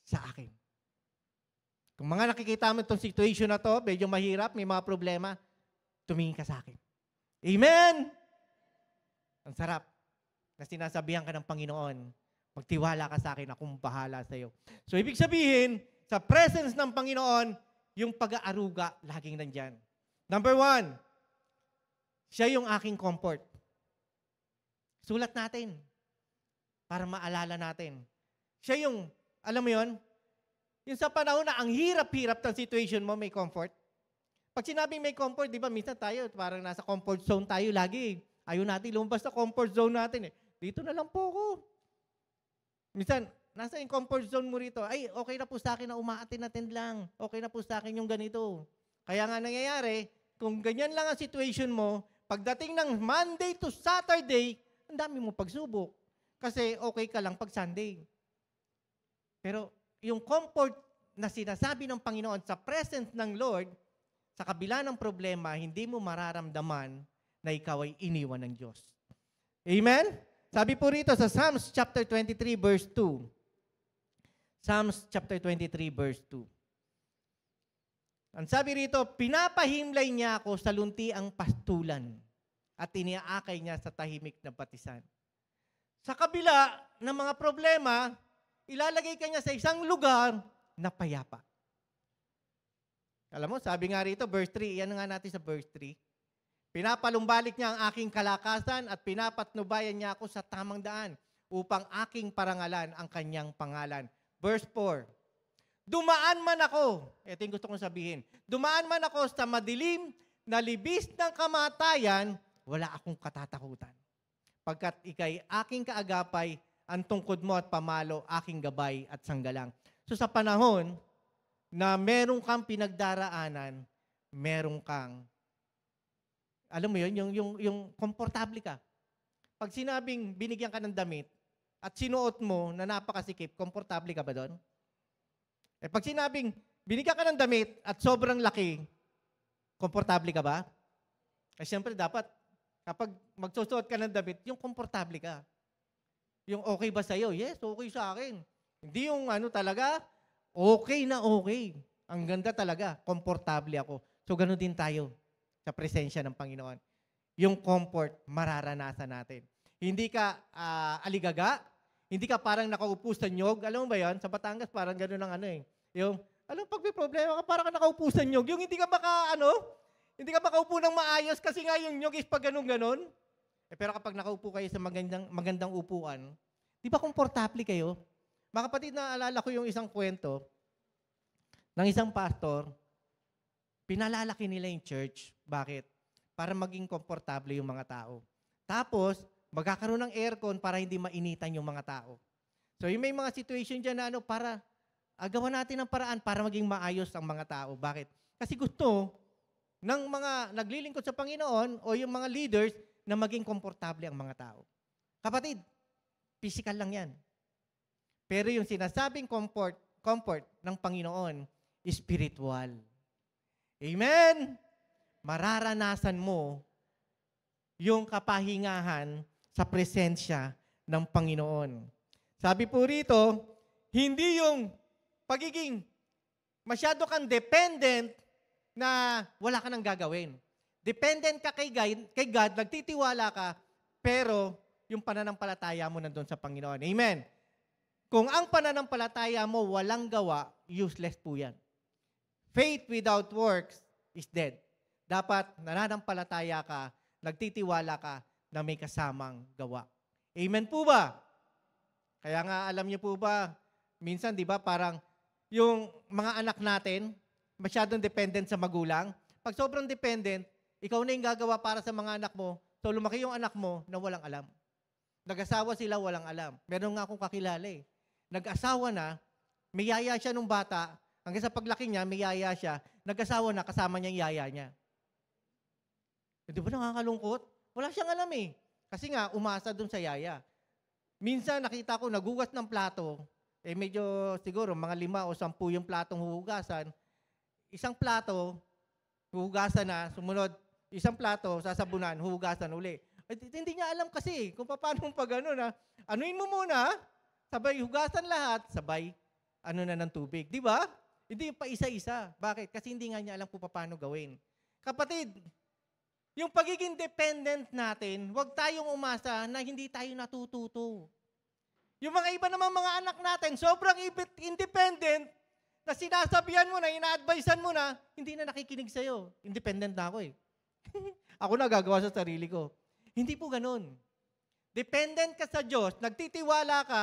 sa akin. Kung mga nakikita mo itong situation na to, medyo mahirap, may mga problema, tumingin ka sa akin. Amen! Ang sarap na sinasabihan ka ng Panginoon, magtiwala ka sa akin, akong bahala sa iyo. So, ibig sabihin, sa presence ng Panginoon, yung pag-aaruga, laging nandyan. Number 1, siya yung aking comfort. Sulat natin para maalala natin. Siya yung, alam mo yon, yung sa panahon na ang hirap-hirap ng situation mo, may comfort. Pag sinabing may comfort, di ba, minsan tayo, parang nasa comfort zone tayo lagi. Ayaw natin lumabas sa comfort zone natin. Dito na lang po ako. Minsan, nasa yung comfort zone mo rito, ay, okay na po sa akin na umaatin-attend lang. Okay na po sa akin yung ganito. Kaya nga nangyayari, kung ganyan lang ang situation mo, pagdating ng Monday to Saturday, ang dami mo pagsubok. Kasi okay ka lang pag Sunday. Pero yung comfort na sinasabi ng Panginoon sa presence ng Lord, sa kabila ng problema, hindi mo mararamdaman na ikaw ay iniwan ng Diyos. Amen? Sabi po rito sa Psalms chapter 23 verse 2. Psalms chapter 23 verse 2. Ang sabi rito, pinapahimlay niya ako sa luntiang pastulan at iniaakay niya sa tahimik na batisan. Sa kabila ng mga problema, ilalagay ka niya sa isang lugar na payapa. Alam mo, sabi nga rito, verse 3, yan nga natin sa verse 3. Pinapalumbalik niya ang aking kalakasan at pinapatnubayan niya ako sa tamang daan upang aking parangalan ang kanyang pangalan. Verse 4, dumaan man ako, ito yung gusto kong sabihin, dumaan man ako sa madilim na libis ng kamatayan, wala akong katatakutan. Pagkat ikay aking kaagapay, ang tungkod mo at pamalo, aking gabay at sanggalang. So sa panahon na meron kang pinagdaraanan, meron kang, alam mo yun, yung komportable ka. Pag sinabing binigyan ka ng damit at sinuot mo na napakasikip, komportable ka ba doon? Eh pag sinabing binigyan ka ng damit at sobrang laki, komportable ka ba? Eh siyempre dapat, kapag magsusuot ka ng damit, yung komportable ka. Yung okay ba sa'yo? Yes, okay sa akin. Hindi yung ano talaga, okay na okay. Ang ganda talaga, komportable ako. So ganoon din tayo sa presensya ng Panginoon. Yung comfort, mararanasan natin. Hindi ka aligaga, hindi ka parang nakaupo sa nyog. Alam mo ba yan? Sa Batangas, parang gano'n ang ano eh. Yung, alam, pag may problema ka, parang ka nakaupo sa nyog. Yung hindi ka hindi ka makaupo ng maayos kasi nga yung nyog is pag ganun-ganon. Eh, pero kapag nakaupo kayo sa magandang upuan, di ba komportable kayo? Mga kapatid, naalala ko yung isang kwento ng isang pastor, pinalalaki nila yung church. Bakit? Para maging komportable yung mga tao. Tapos, magkakaroon ng aircon para hindi mainitan yung mga tao. So, yung may mga situation dyan na para gawa natin ng paraan para maging maayos ang mga tao. Bakit? Kasi gusto ng mga naglilingkod sa Panginoon o yung mga leaders na maging komportable ang mga tao. Kapatid, physical lang yan. Pero yung sinasabing comfort ng Panginoon, spiritual. Amen? Mararanasan mo yung kapahingahan sa presensya ng Panginoon. Sabi po rito, hindi yung pagiging masyado kang dependent na wala ka nang gagawin. Dependent ka kay God, nagtitiwala ka, pero yung pananampalataya mo nandun sa Panginoon. Amen? Kung ang pananampalataya mo walang gawa, useless po yan. Faith without works is dead. Dapat nananampalataya ka, nagtitiwala ka na may kasamang gawa. Amen po ba? Kaya nga alam niyo po ba, minsan di ba parang yung mga anak natin, masyadong dependent sa magulang. Pag sobrang dependent, ikaw na yung gagawa para sa mga anak mo, so lumaki yung anak mo na walang alam. Nag-asawa sila, walang alam. Meron nga akong kakilala eh. Nag-asawa na, may yaya siya nung bata, hanggang sa paglaki niya, may yaya siya, nag-asawa na, kasama niya yung yaya niya. Di ba nakakalungkot? Wala siyang alam eh. Kasi nga, umasa dun sa yaya. Minsan nakita ko, nagugas ng plato, eh medyo siguro mga 5 o 10 yung platong huhugasan. Isang plato, huhugasan na, sumunod, isang plato, sasabunan, huhugasan uli. Hindi niya alam kasi kung paano pag ano na, anuin mo muna, sabay hugasan lahat, sabay ano na ng tubig. Di ba? Hindi pa isa-isa. Bakit? Kasi hindi nga niya alam kung paano gawin. Kapatid, yung pagiging dependent natin, huwag tayong umasa na hindi tayo natututo. Yung mga iba namang mga anak natin, sobrang independent, na sinasabihan mo na, ina-advisean mo na, hindi na nakikinig sa'yo. Independent na ako eh. Ako na gagawa sa sarili ko. Hindi po ganun. Dependent ka sa Diyos, nagtitiwala ka,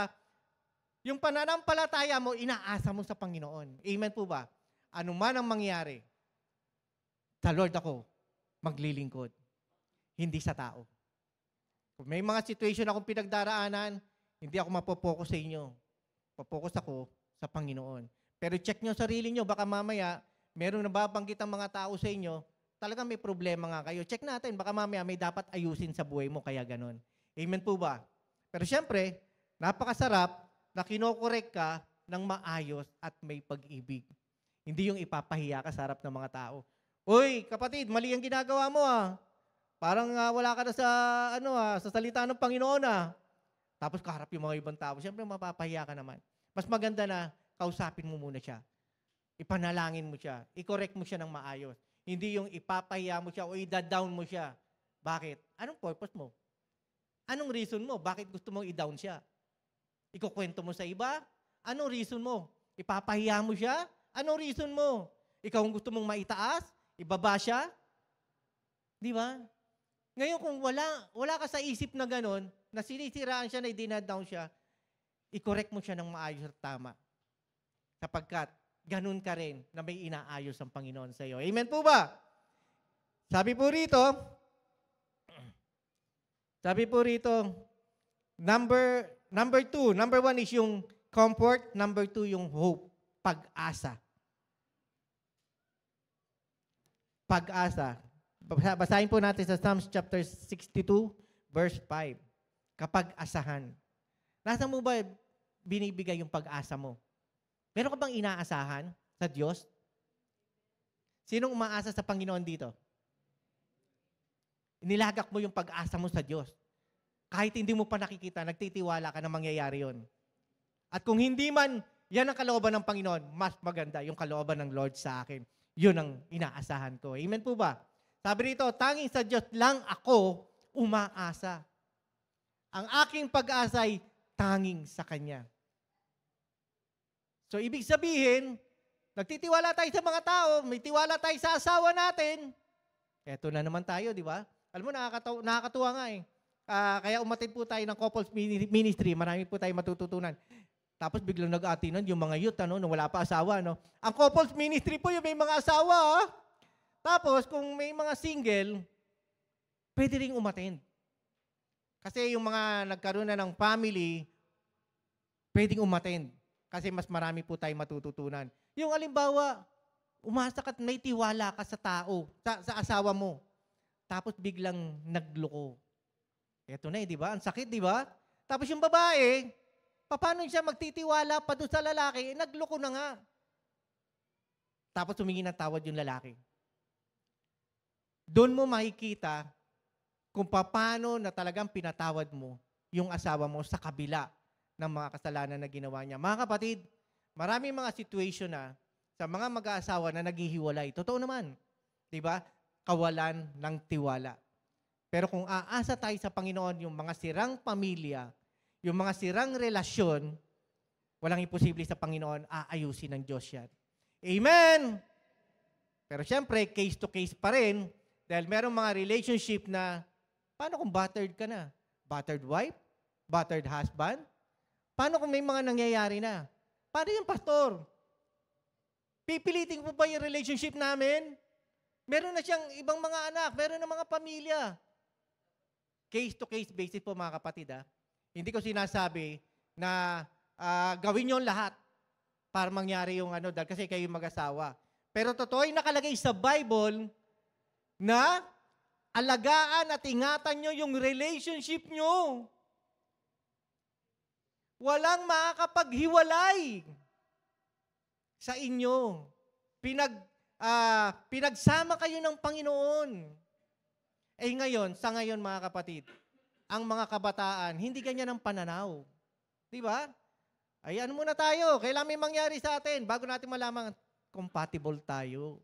yung pananampalataya mo, inaasa mo sa Panginoon. Amen po ba? Ano man ang mangyari, sa Lord ako maglilingkod. Hindi sa tao. Kung may mga situation akong pinagdaraanan, hindi ako mapopokus sa inyo. Papokus ako sa Panginoon. Pero check nyo sarili nyo, baka mamaya, merong nababanggit ang mga tao sa inyo, talagang may problema nga kayo. Check natin, baka mamaya may dapat ayusin sa buhay mo, kaya ganon. Amen po ba? Pero syempre, napakasarap na kinokorek ka ng maayos at may pag-ibig. Hindi yung ipapahiya ka sa harap ng mga tao. Uy, kapatid, mali ang ginagawa mo ah. Parang wala ka na sa, sa salita ng Panginoon ah. Tapos kaharap yung mga ibang tao. Siyempre, mapapahiya ka naman. Mas maganda na kausapin mo muna siya. Ipanalangin mo siya. I-correct mo siya ng maayos. Hindi yung ipapahiya mo siya o i-down mo siya. Bakit? Anong purpose mo? Anong reason mo? Bakit gusto mong i-down siya? Ikukwento mo sa iba? Anong reason mo? Ipapahiya mo siya? Anong reason mo? Ikaw ang gusto mong maitaas? Ibaba siya? Di ba? Ngayon kung wala ka sa isip na gano'n, na sinisiraan siya, na i-down siya, i-correct mo siya ng maayos at tama. Sapagkat ganun ka rin na may inaayos ang Panginoon sa iyo. Amen po ba? Sabi po rito, number 2, number 1 is yung comfort, number 2 yung hope, pag-asa. Pag-asa. Basahin po natin sa Psalms chapter 62, verse 5. Kapag-asahan. Nasa mo ba binibigay yung pag-asa mo? Meron ka bang inaasahan sa Diyos? Sinong umaasa sa Panginoon dito? Nilagak mo yung pag-asa mo sa Diyos. Kahit hindi mo pa nakikita, nagtitiwala ka na mangyayari yun. At kung hindi man, yan ang kalooban ng Panginoon, mas maganda yung kalooban ng Lord sa akin. Yun ang inaasahan ko. Amen po ba? Sabi rito, tanging sa Diyos lang ako umaasa. Ang aking pag-asa ay tanging sa Kanya. So, ibig sabihin, nagtitiwala tayo sa mga tao, may tiwala tayo sa asawa natin. Eto na naman tayo, di ba? Alam mo, nakakatuwa nga eh. Kaya umatid po tayo ng couples ministry, marami po tayo matututunan. Tapos biglang nag-atinan yung mga youth, na wala pa asawa. Ang couples ministry po yung may mga asawa. Tapos, kung may mga single, pwede rin umattend. Kasi yung mga nagkaroon na ng family, pwedeng umattend. Kasi mas marami po tayo matututunan. Yung alimbawa, umasa ka at may tiwala ka sa tao, sa asawa mo. Tapos biglang nagloko. Ito na di ba? Ang sakit, di ba? Tapos yung babae, paano siya magtitiwala pa doon sa lalaki? Nagloko na nga. Tapos humingi ng tawad yung lalaki. Doon mo makikita kung paano na talagang pinatawad mo yung asawa mo sa kabila ng mga kasalanan na ginawa niya. Mga kapatid, maraming mga situation na sa mga mag-aasawa na naghihiwalay. Totoo naman. Di ba? Kawalan ng tiwala. Pero kung aasa tayo sa Panginoon, yung mga sirang pamilya, yung mga sirang relasyon, walang imposible sa Panginoon, aayusin ng Diyos yan. Amen! Pero syempre, case to case pa rin, dahil merong mga relationship na, paano kung battered ka na? Battered wife? Battered husband? Paano kung may mga nangyayari na? Paano yung pastor? Pipilitin po ba yung relationship namin? Meron na siyang ibang mga anak, meron na mga pamilya. Case-to-case basis po mga kapatid. Hindi ko sinasabi na gawin yung lahat para mangyari yung dahil kasi kayo mag-asawa. Pero totoo yung nakalagay sa Bible na alagaan at ingatan nyo yung relationship nyo. Walang makakapaghiwalay sa inyo. Pinagsama kayo ng Panginoon. Ngayon, sa ngayon mga kapatid, ang mga kabataan, hindi ganyan ang pananaw. Di ba? Ano muna tayo? Kailan may mangyari sa atin bago natin malaman compatible tayo.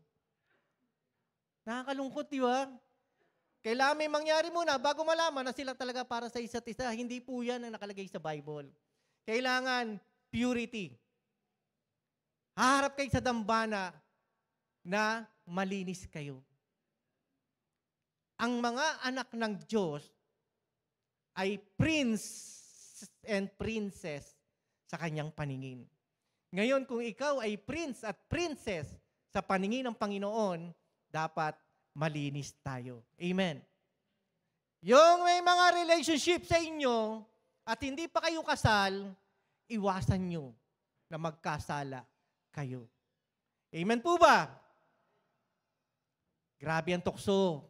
Nakakalungkot, di ba? Kailangan may mangyari muna bago malaman na sila talaga para sa isa't isa. Hindi po yan ang nakalagay sa Bible. Kailangan purity. Haharap kayo sa dambana na malinis kayo. Ang mga anak ng Diyos ay prince and princess sa kanyang paningin. Ngayon, kung ikaw ay prince at princess sa paningin ng Panginoon, dapat malinis tayo. Amen. Yung may mga relationship sa inyo at hindi pa kayo kasal, iwasan nyo na magkasala kayo. Amen po ba? Grabe ang tukso.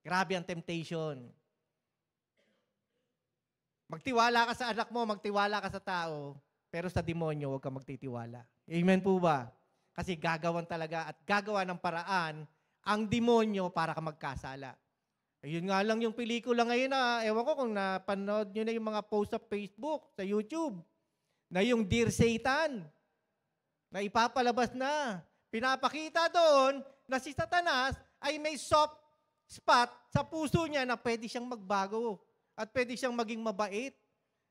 Grabe ang temptation. Magtiwala ka sa anak mo, magtiwala ka sa tao, pero sa demonyo, huwag ka magtitiwala. Amen po ba? Kasi gagawan talaga at gagawa ng paraan ang demonyo para ka magkasala. Ayun nga lang yung pelikula ngayon na, ewan ko kung napanood nyo na yung mga post sa Facebook, sa YouTube, na yung Dear Satan, na ipapalabas na. Pinapakita doon na si Satanas ay may soft spot sa puso niya na pwede siyang magbago at pwede siyang maging mabait.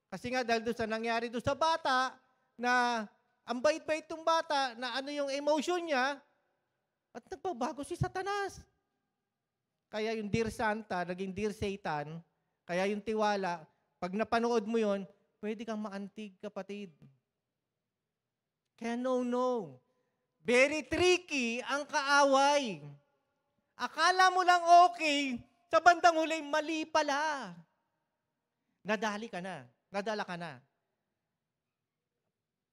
Kasi nga dahil doon sa nangyari doon sa bata na ang bait-bait tong bata na ano yung emotion niya at nagbabago si Satanas. Kaya yung Dear Santa, naging Dear Satan, kaya yung tiwala, pag napanood mo yon, pwede kang maantig, kapatid. Kaya no. Very tricky ang kaaway. Akala mo lang okay, sa bandang huli, mali pala. Nadala ka na.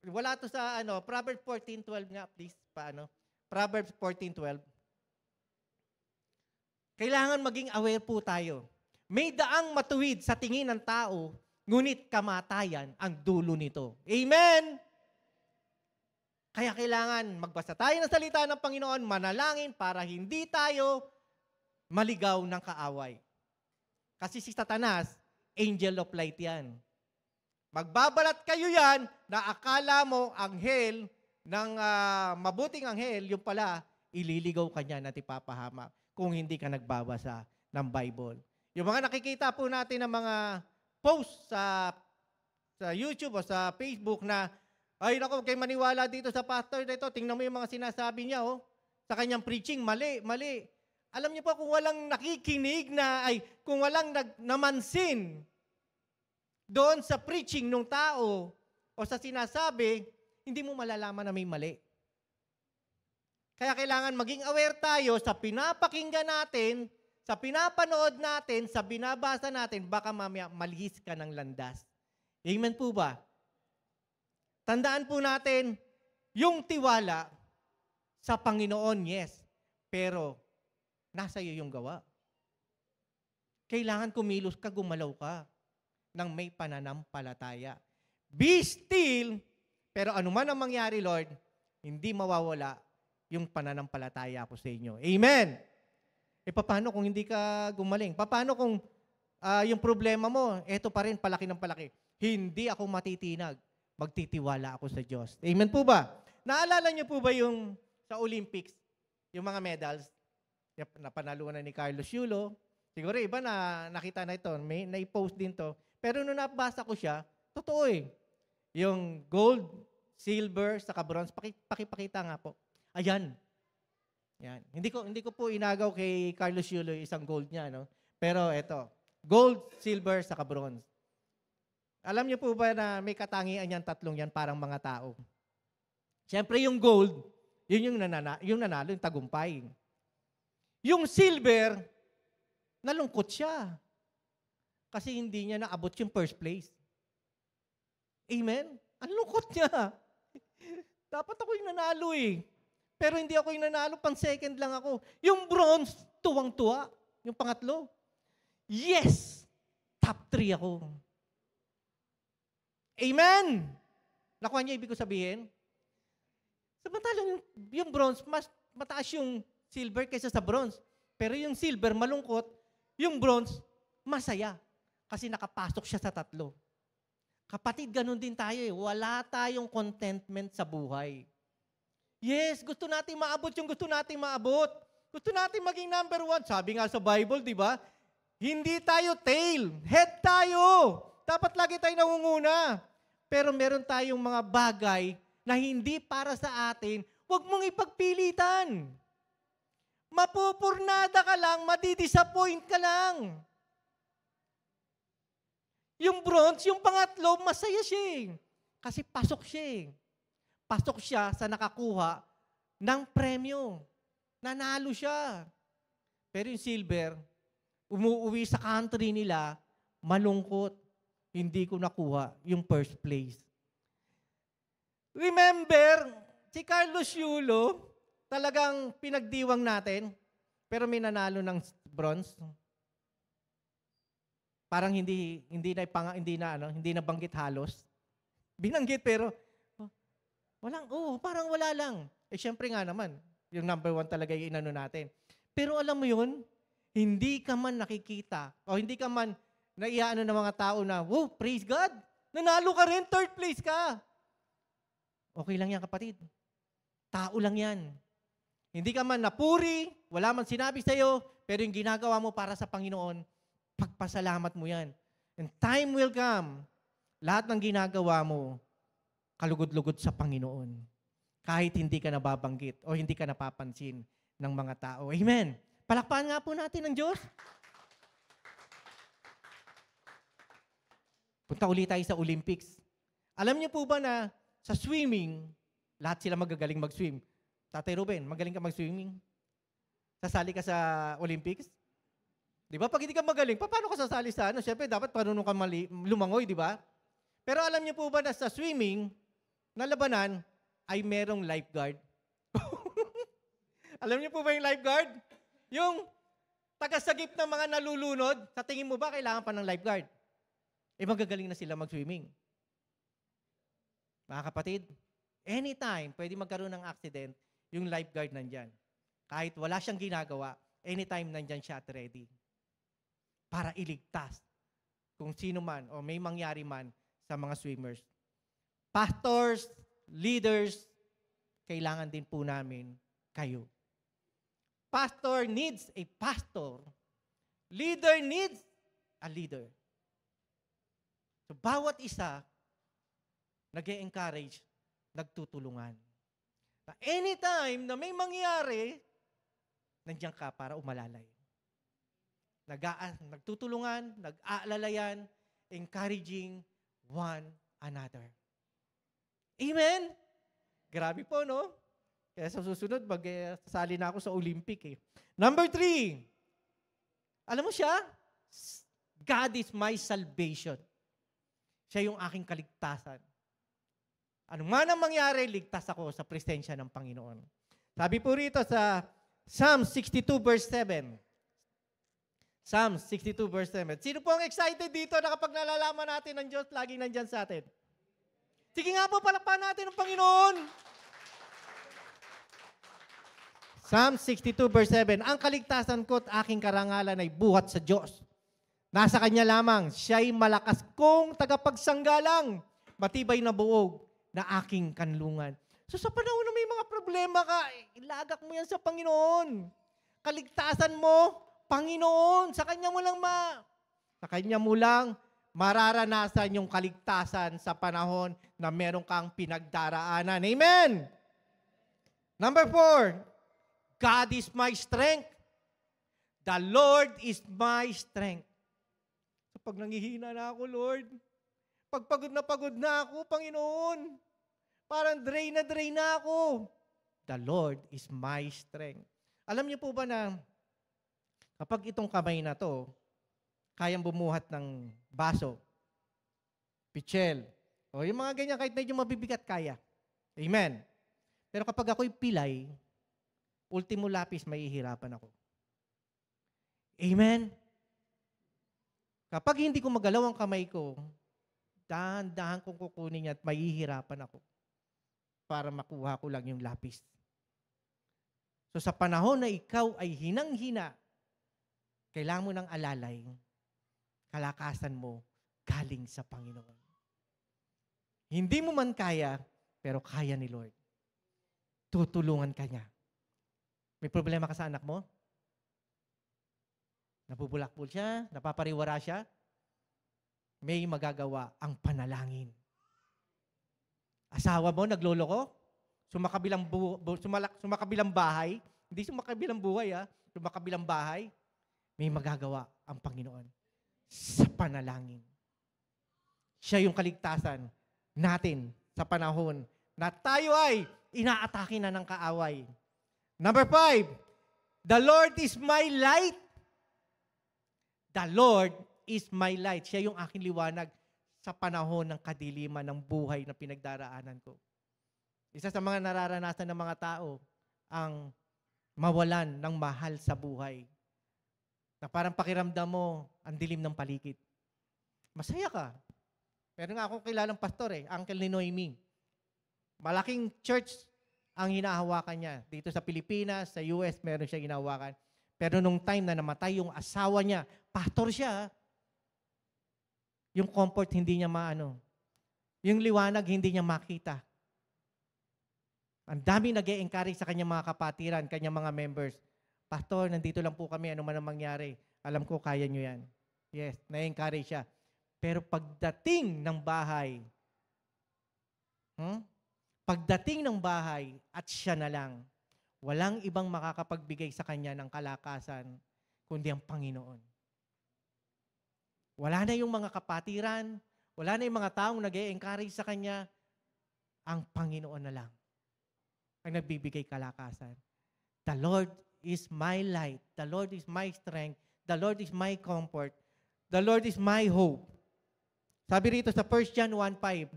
Wala to sa Proverbs 14:12 nga, please. Proverbs 14:12. Kailangan maging aware po tayo. May daang matuwid sa tingin ng tao, ngunit kamatayan ang dulo nito. Amen! Kaya kailangan magbasa tayo ng salita ng Panginoon, manalangin para hindi tayo maligaw ng kaaway. Kasi si Satanas, angel of light yan. Magbabalat kayo yan na akala mo anghel ng mabuting anghel, yung pala, ililigaw ka niya at ipapahamak kung hindi ka nagbabasa ng Bible. Yung mga nakikita po natin ng mga posts sa YouTube o sa Facebook na ay, naku, kayo maniwala dito sa pastor na ito. Tingnan mo yung mga sinasabi niya, sa kanyang preaching, mali. Alam niyo po, kung walang nakikinig kung walang namansin doon sa preaching ng tao o sa sinasabi, hindi mo malalaman na may mali. Kaya kailangan maging aware tayo sa pinapakinggan natin, sa pinapanood natin, sa binabasa natin, baka mamaya malihis ka ng landas. Amen po ba? Tandaan po natin, yung tiwala Sa Panginoon, yes. Pero, nasa iyo yung gawa. Kailangan kumilos ka, gumalaw ka ng may pananampalataya. Be still, pero anuman ang mangyari, Lord, hindi mawawala yung pananampalataya ko sa inyo. Amen! E paano kung hindi ka gumaling? Paano kung yung problema mo, eto pa rin, palaki ng palaki? Hindi ako matitinag. Magtitiwala ako sa Diyos. Amen po ba? Naalala niyo po ba yung sa Olympics, yung mga medals, na panalunan ni Carlos Yulo? Siguro iba na nakita na ito, may na-post din to. Pero nung nabasa ko siya, totoo eh. Yung gold, silver, saka bronze, pakipakita nga po. Ayan. Yan. Hindi ko po inagaw kay Carlos Yulo isang gold niya, no? Pero eto, gold, silver, saka bronze. Alam niyo po ba na may katangian yan, tatlong yan, parang mga tao? Siyempre yung gold, yun yung nanalo, yung tagumpay. Yung silver, nalungkot siya. Kasi hindi niya naabot yung first place. Amen? Ang lungkot niya. Dapat ako yung nanalo eh. Pero hindi ako yung nanalo, pang second lang ako. Yung bronze, tuwang-tuwa. Yung pangatlo. Yes! Top 3 ako. Amen! Nakuha niyo ibig ko sabihin? Samantalang yung bronze, mas mataas yung silver kaysa sa bronze. Pero yung silver, malungkot. Yung bronze, masaya. Kasi nakapasok siya sa 3. Kapatid, ganun din tayo eh. Wala tayong contentment sa buhay. Yes, gusto natin maabot yung gusto natin maabot. Gusto natin maging number 1. Sabi nga sa Bible, di ba? Hindi tayo tail. Head tayo. Dapat lagi tayo nangunguna. Pero meron tayong mga bagay na hindi para sa atin, huwag mong ipagpilitan. Mapupurnada ka lang, madidisappoint ka lang. Yung bronze, yung pangatlo, masaya siya eh. Kasi pasok siya eh. Pasok siya sa nakakuha ng premyo. Nanalo siya. Pero yung silver, umuwi sa country nila, malungkot. Hindi ko nakuha yung first place. Remember, si Carlos Yulo, talagang pinagdiwang natin, pero may nanalo ng bronze. Parang hindi na banggit halos. Binanggit pero parang wala lang. Eh syempre nga naman, yung number 1 talaga yung inano natin. Pero alam mo yun, hindi ka man nakikita o hindi ka man naiyaano ng mga tao na, "Wow, praise God! Nanalo ka rin, 3rd place ka." Okay lang yan, kapatid. Tao lang yan. Hindi ka man napuri, wala man sinabi sa'yo, pero yung ginagawa mo para sa Panginoon, pagpasalamat mo yan. And time will come, lahat ng ginagawa mo, kalugod-lugod sa Panginoon. Kahit hindi ka nababanggit o hindi ka napapansin ng mga tao. Amen. Palakpakan nga po natin ang Diyos. Punta ulit tayo sa Olympics. Alam niyo po ba na sa swimming, lahat sila magagaling mag-swim. Tatay Ruben, magaling ka mag-swimming? Sasali ka sa Olympics? Di ba? Pag hindi ka magaling, paano ka sasali sa ano? Siyempre, dapat marunong ka lumangoy, di ba? Pero alam niyo po ba na sa swimming, na labanan, ay merong lifeguard? Alam niyo po ba yung lifeguard? Yung tagasagip ng mga nalulunod, sa tingin mo ba kailangan pa ng lifeguard? Eh magagaling na sila mag-swimming. Mga kapatid, anytime pwede magkaroon ng accident, yung lifeguard nandyan. Kahit wala siyang ginagawa, anytime nandyan siya at ready. Para iligtas kung sino man o may mangyari man sa mga swimmers. Pastors, leaders, kailangan din po namin kayo. Pastor needs a pastor. Leader needs a leader. So, bawat isa, nag-e-encourage, nagtutulungan. Na anytime na may mangyari, nandiyan ka para umalalay. Nagtutulungan, nag-aalalayan, encouraging one another. Amen? Grabe po, no? Kaya sa susunod, sasali na ako sa Olympic eh. Number 3. Alam mo siya? God is my salvation. Siya yung aking kaligtasan. Ano man ang mangyari, ligtas ako sa presensya ng Panginoon. Sabi po rito sa Psalm 62 verse 7. Psalm 62 verse 7. Sino po ang excited dito na kapag nalalaman natin ng Diyos, laging nandyan sa atin? Sige nga po, palakpakan natin ang Panginoon. Psalm 62 verse 7. Ang kaligtasan ko at aking karangalan ay buhat sa Diyos. Nasa Kanya lamang, siya'y malakas kong tagapagsanggalang, matibay na buog na aking kanlungan. So sa panahon na may mga problema ka, ilagak mo yan sa Panginoon. Kaligtasan mo, Panginoon, sa Kanya mo lang mararanasan yung kaligtasan sa panahon na meron kang pinagdaraanan. Amen! Number 4, God is my strength. The Lord is my strength. So pag nangihina na ako, Lord, pag pagod na ako, Panginoon, parang drain na ako. The Lord is my strength. Alam niyo po ba na kapag itong kamay na to, kayang bumuhat ng baso, pichel, o yung mga ganyan, kahit medyo mabibigat, kaya. Amen. Pero kapag ako'y pilay, ultimo lapis, mahihirapan ako. Amen. Kapag hindi ko magalaw ang kamay ko, dahan-dahan kong kukunin niya at mahihirapan ako para makuha ko lang yung lapis. So sa panahon na ikaw ay hinang-hina, kailangan mo ng alalay, kalakasan mo galing sa Panginoon. Hindi mo man kaya, pero kaya ni Lord. Tutulungan ka niya. May problema ka sa anak mo? Nabubulakbol siya, napapariwara siya, may magagawa ang panalangin. Asawa mo, nagloloko? Sumakabilang bahay? Hindi sumakabilang buhay, sumakabilang bahay? May magagawa ang Panginoon sa panalangin. Siya yung kaligtasan natin sa panahon na tayo ay inaatake na ng kaaway. Number 5, the Lord is my light. The Lord is my light. Siya yung aking liwanag sa panahon ng kadiliman ng buhay na pinagdaraanan ko. Isa sa mga nararanasan ng mga tao ang mawalan ng mahal sa buhay. Na parang pakiramdam mo ang dilim ng paligid. Masaya ka. Meron nga akong kilalang pastor Uncle ni Noemi. Malaking church ang hinahawakan niya. Dito sa Pilipinas, sa US, meron siya hinahawakan. Pero nung time na namatay yung asawa niya, pastor siya, yung comfort hindi niya maano. Yung liwanag hindi niya makita. Ang dami nag-e-encourage sa kanyang mga kapatiran, kanyang mga members. Pastor, nandito lang po kami, ano man ang mangyari. Alam ko, kaya nyo yan. Yes, na-encourage siya. Pero pagdating ng bahay, pagdating ng bahay at siya na lang, walang ibang makakapagbigay sa kanya ng kalakasan, kundi ang Panginoon. Wala na yung mga kapatiran, wala na yung mga taong nag-e-encourage sa kanya, ang Panginoon na lang ang nagbibigay kalakasan. The Lord is my light. The Lord is my strength. The Lord is my comfort. The Lord is my hope. Sabi rito sa 1 John 1:5.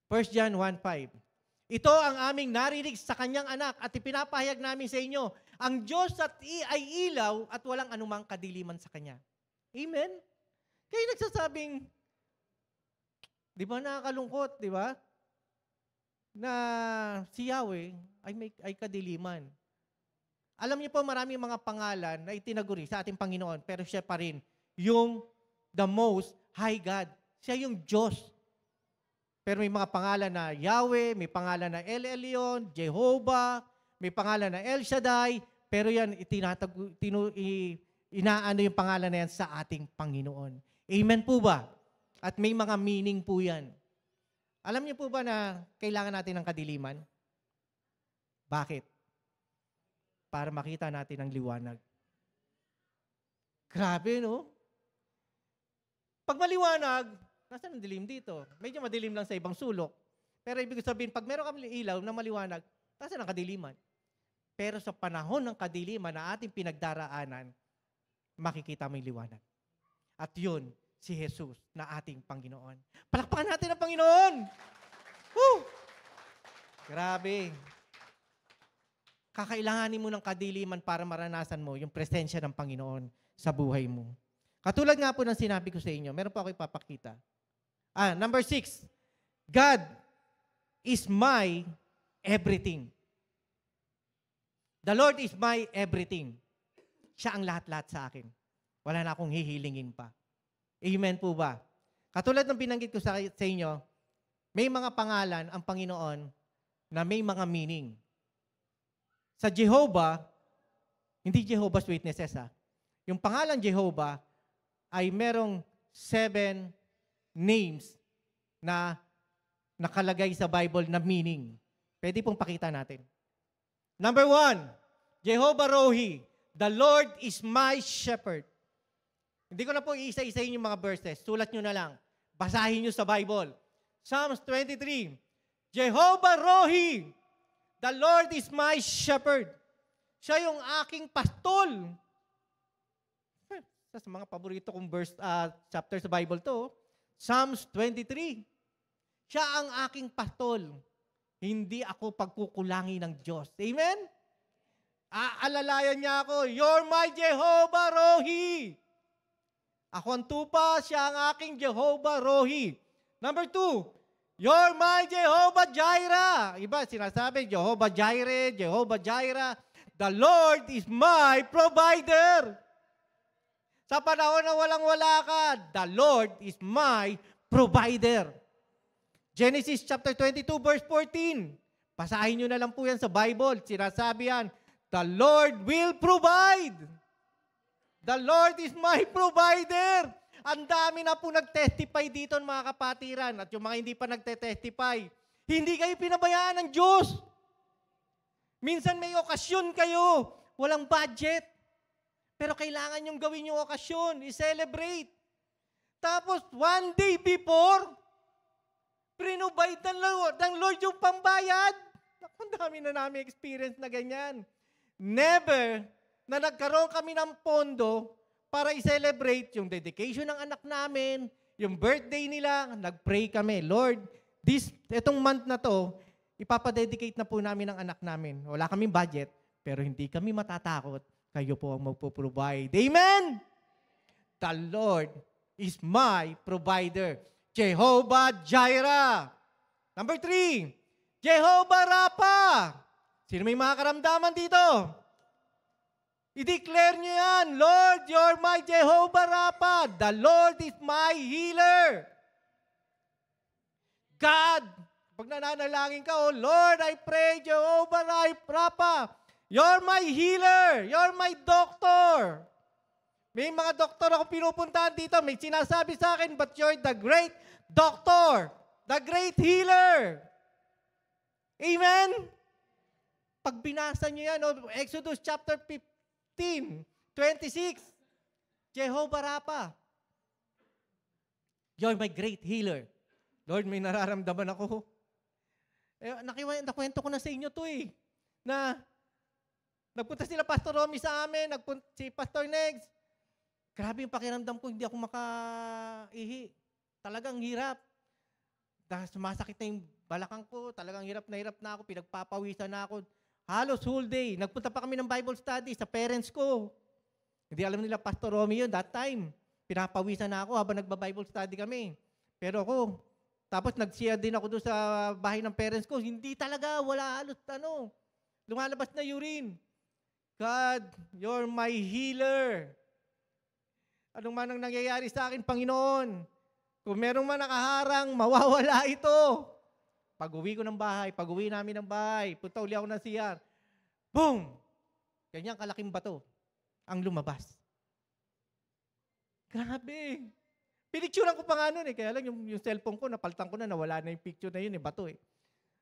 1 John 1:5. Ito ang aming narinig sa kanyang anak at ipinapahayag namin sa inyo. Ang Diyos ay ilaw at walang anumang kadiliman sa Kanya. Amen? Kaya nagsasabing, di ba nakakalungkot, di ba? Na si Yahweh ay kadiliman. Alam niyo po, maraming mga pangalan na itinaguri sa ating Panginoon, pero siya pa rin yung the most high God. Siya yung Diyos. Pero may mga pangalan na Yahweh, may pangalan na El Elyon, Jehovah, may pangalan na El Shaddai, pero yan, inaano yung pangalan na yan sa ating Panginoon. Amen po ba? At may mga meaning po yan. Alam niyo po ba na kailangan natin ng kadiliman? Bakit? Para makita natin ang liwanag. Grabe, no? Pag maliwanag, nasaan ang dilim dito? Medyo madilim lang sa ibang sulok. Pero ibig sabihin, pag meron kami ilaw na maliwanag, nasaan ang kadiliman? Pero sa panahon ng kadiliman na ating pinagdaraanan, makikita mo yung liwanag. At yun, si Jesus na ating Panginoon. Palakpakan natin ang Panginoon! Woo! Grabe. Kakailanganin mo ng kadiliman para maranasan mo yung presensya ng Panginoon sa buhay mo. Katulad nga po ng sinabi ko sa inyo, meron po ako ipapakita. Number 6, God is my everything. The Lord is my everything. Siya ang lahat-lahat sa akin. Wala na akong hihilingin pa. Amen po ba? Katulad ng binanggit ko sa inyo, may mga pangalan ang Panginoon na may mga meaning. Sa Jehovah, hindi Jehovah's Witnesses yung pangalan Jehovah ay merong 7 names na nakalagay sa Bible na meaning. Pwede pong pakita natin. Number 1, Jehovah Rohi, the Lord is my shepherd. Hindi ko na po isa-isahin yung mga verses. Sulat nyo na lang. Basahin nyo sa Bible. Psalms 23, Jehovah Rohi, the Lord is my shepherd. Siya yung aking pastol. Sa mga paborito kong chapter sa Bible to. Psalms 23. Siya ang aking pastol. Hindi ako pagkukulangi ng Diyos. Amen? Aalalayan niya ako, you're my Jehovah Rohi. Ako ang tupa, siya ang aking Jehovah Rohi. Number 2, you're my Jehovah Jireh. Iba, sinasabi, Jehovah Jireh, Jehovah Jireh. The Lord is my provider. Sa panahon na walang-wala ka, the Lord is my provider. Genesis chapter 22, verse 14. Basahin nyo na lang po yan sa Bible. Sinasabi yan, the Lord will provide. The Lord is my provider. Ang dami na po nag-testify dito mga kapatiran at yung mga hindi pa nagte-testify, hindi kayo pinabayaan ng Diyos. Minsan may okasyon kayo, walang budget, pero kailangan yung gawin yung okasyon, i-celebrate. Tapos, one day before, prinobide ng Lord yung pambayad. Ang dami na namin experience na ganyan. Never na nagkaroon kami ng pondo para i-celebrate yung dedication ng anak namin, yung birthday nila, nag-pray kami, Lord, etong month na to, ipapadedicate na po namin ang anak namin. Wala kaming budget, pero hindi kami matatakot. Kayo po ang magpo-provide. Amen? The Lord is my provider. Jehovah Jireh. Number 3, Jehovah Rapha. Sino may mga karamdaman dito? I-declare niyo yan, Lord, you're my Jehovah Rapha. The Lord is my healer. God, pag nananalangin ka, oh Lord, I pray, Jehovah Rapha, you're my healer. You're my doctor. May mga doktor ako pinupuntahan dito. May sinasabi sa akin, but you're the great doctor. The great healer. Amen? Pag binasa niyo yan, Exodus chapter 15:26, Jehovah Rapha. You're my great healer. Lord, may nararamdaman ako. Nakwento ko na sa inyo to na nagpunta sila Pastor Romy sa amin, si Pastor Negs. Grabe yung pakiramdam ko, hindi ako makaihi. Talagang hirap. Dahil sumasakit na yung balakang ko, talagang hirap na ako, pinagpapawisan na ako. Halos whole day. Nagpunta pa kami ng Bible study sa parents ko. Hindi alam nila Pastor Romy yun that time. Pinapawisan na ako habang nagba-Bible study kami. Pero ako, tapos nag-share din ako doon sa bahay ng parents ko. Hindi talaga, wala halos lumalabas na urine. God, you're my healer. Anong man ang nangyayari sa akin, Panginoon? Kung merong man nakaharang, mawawala ito. Pag-uwi ko ng bahay, pag-uwi namin ng bahay, punta uli ako ng CR. Boom! Ganyang kalaking bato ang lumabas. Grabe. Pinicturean ko pa nga nun kaya lang yung cellphone ko, napaltan ko na, nawala na yung picture na yun, bato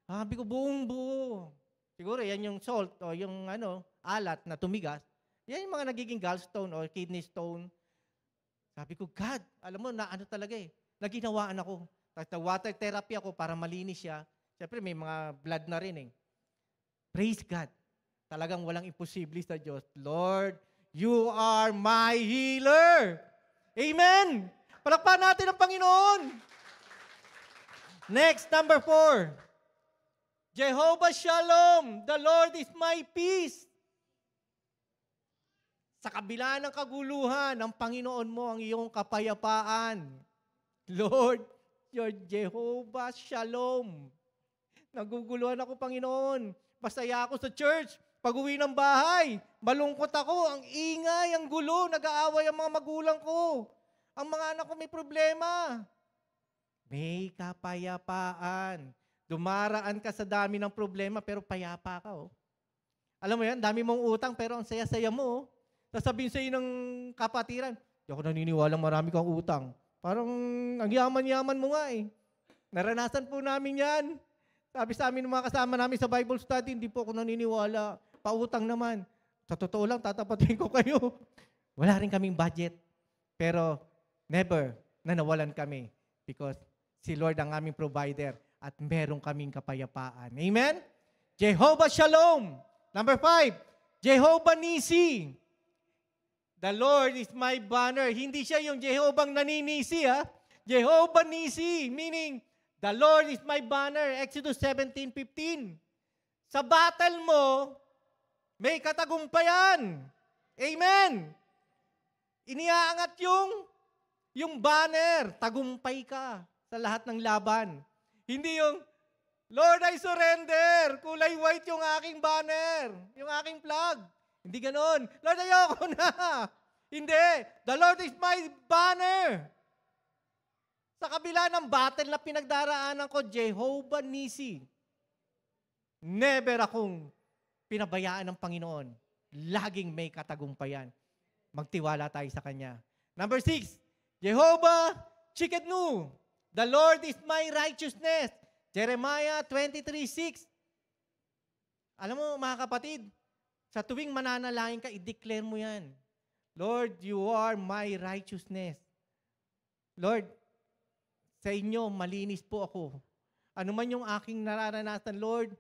Sabi ko, buong buo. Siguro yan yung salt o yung alat na tumigas. Yan yung mga nagiging gallstone o kidney stone. Sabi ko, God, alam mo, talaga naginawaan ako. Water therapy ako para malinis siya. Siyempre, may mga blood na rin Praise God. Talagang walang imposible sa Diyos. Lord, you are my healer. Amen. Palakpakan natin ang Panginoon. Next, number 4. Jehovah Shalom, the Lord is my peace. Sa kabila ng kaguluhan, ang Panginoon mo ang iyong kapayapaan. Lord, you're Jehovah Shalom. Naguguluhan ako, Panginoon. Masaya ako sa church. Pag-uwi ng bahay, malungkot ako. Ang ingay, ang gulo, nag-aaway ang mga magulang ko. Ang mga anak ko may problema. May kapayapaan. Dumaraan ka sa dami ng problema, pero payapa ka. Oh. Alam mo yan, dami mong utang, pero ang saya-saya mo. Oh. Sasabihin sa'yo ng kapatiran, di ako naniniwalang marami kang utang. Parang ang yaman-yaman mo nga eh. Naranasan po namin yan. Sabi sa amin ng mga kasama namin sa Bible study, hindi po ako naniniwala. Pautang naman. Sa totoo lang, tatapatin ko kayo. Wala rin kaming budget. Pero never na nawalan kami because si Lord ang aming provider at meron kaming kapayapaan. Amen? Jehovah Shalom. Number 5, Jehovah Nisi. The Lord is my banner. Hindi siya yung Jehovah'ng naninisi, ha? Jehovah Nisi, meaning, the Lord is my banner. Exodus 17:15. Sa battle mo, may katagumpayan. Amen. Iniaangat yung banner. Tagumpay ka sa lahat ng laban. Hindi yung, Lord, I surrender. Kulay white yung aking banner. Yung aking flag. Hindi ganon. Lord, ayoko na. Hindi. The Lord is my banner. Sa kabila ng battle na pinagdaraanan ko, Jehovah Nisi. Never akong pinabayaan ng Panginoon. Laging may katagumpayan. Magtiwala tayo sa Kanya. Number 6, Jehovah Tsidkenu. The Lord is my righteousness. Jeremiah 23:6. Alam mo, mga kapatid, sa tuwing mananalangin ka, i-declare mo yan. Lord, you are my righteousness. Lord, sa inyo, malinis po ako. Ano man yung aking nararanasan, Lord,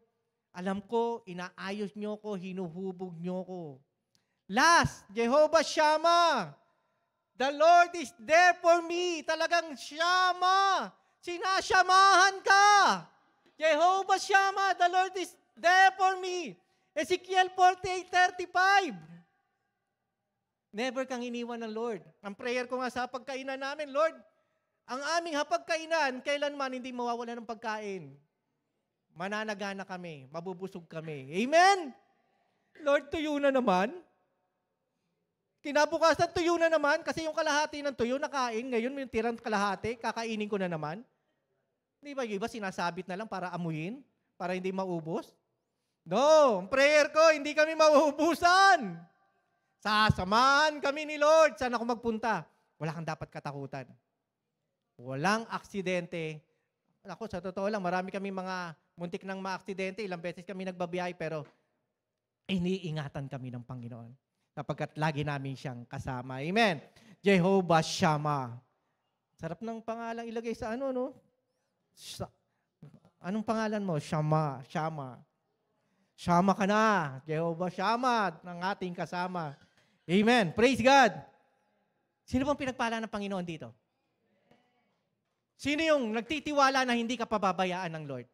alam ko, inaayos nyo ko, hinuhubog nyo ko. Last, Jehovah Shammah. The Lord is there for me. Talagang Shammah. Sinashamahan ka. Jehovah Shammah, the Lord is there for me. Ezekiel 48:35. Never kang iniwan ng Lord. Ang prayer ko nga sa pagkainan namin, Lord, ang aming hapagkainan, kailanman hindi mawawala ng pagkain. Mananagana kami, mabubusog kami. Amen? Lord, tuyo na naman. Kinabukasan, tuyo na naman kasi yung kalahati ng tuyo nakain. Ngayon, yung tirang kalahati, kakainin ko na naman. Di ba yung iba sinasabit na lang para amuyin? Para hindi maubos? No, prayer ko, hindi kami mauubusan. Sasamahan kami ni Lord. Saan ako magpunta? Wala kang dapat katakutan. Walang aksidente. Ako, sa totoo lang, marami kami mga muntik ng maaksidente. Ilang beses kami nagbabiyahe, pero iniingatan kami ng Panginoon. Sapagkat lagi namin siyang kasama. Amen. Jehovah Shammah. Sarap ng pangalang ilagay sa ano, no? Anong pangalan mo? Shammah. Shammah. Shammah ka na. Jehovah Shammah ng ating kasama. Amen. Praise God. Sino bang pinagpala ng Panginoon dito? Sino yung nagtitiwala na hindi ka pababayaan ng Lord?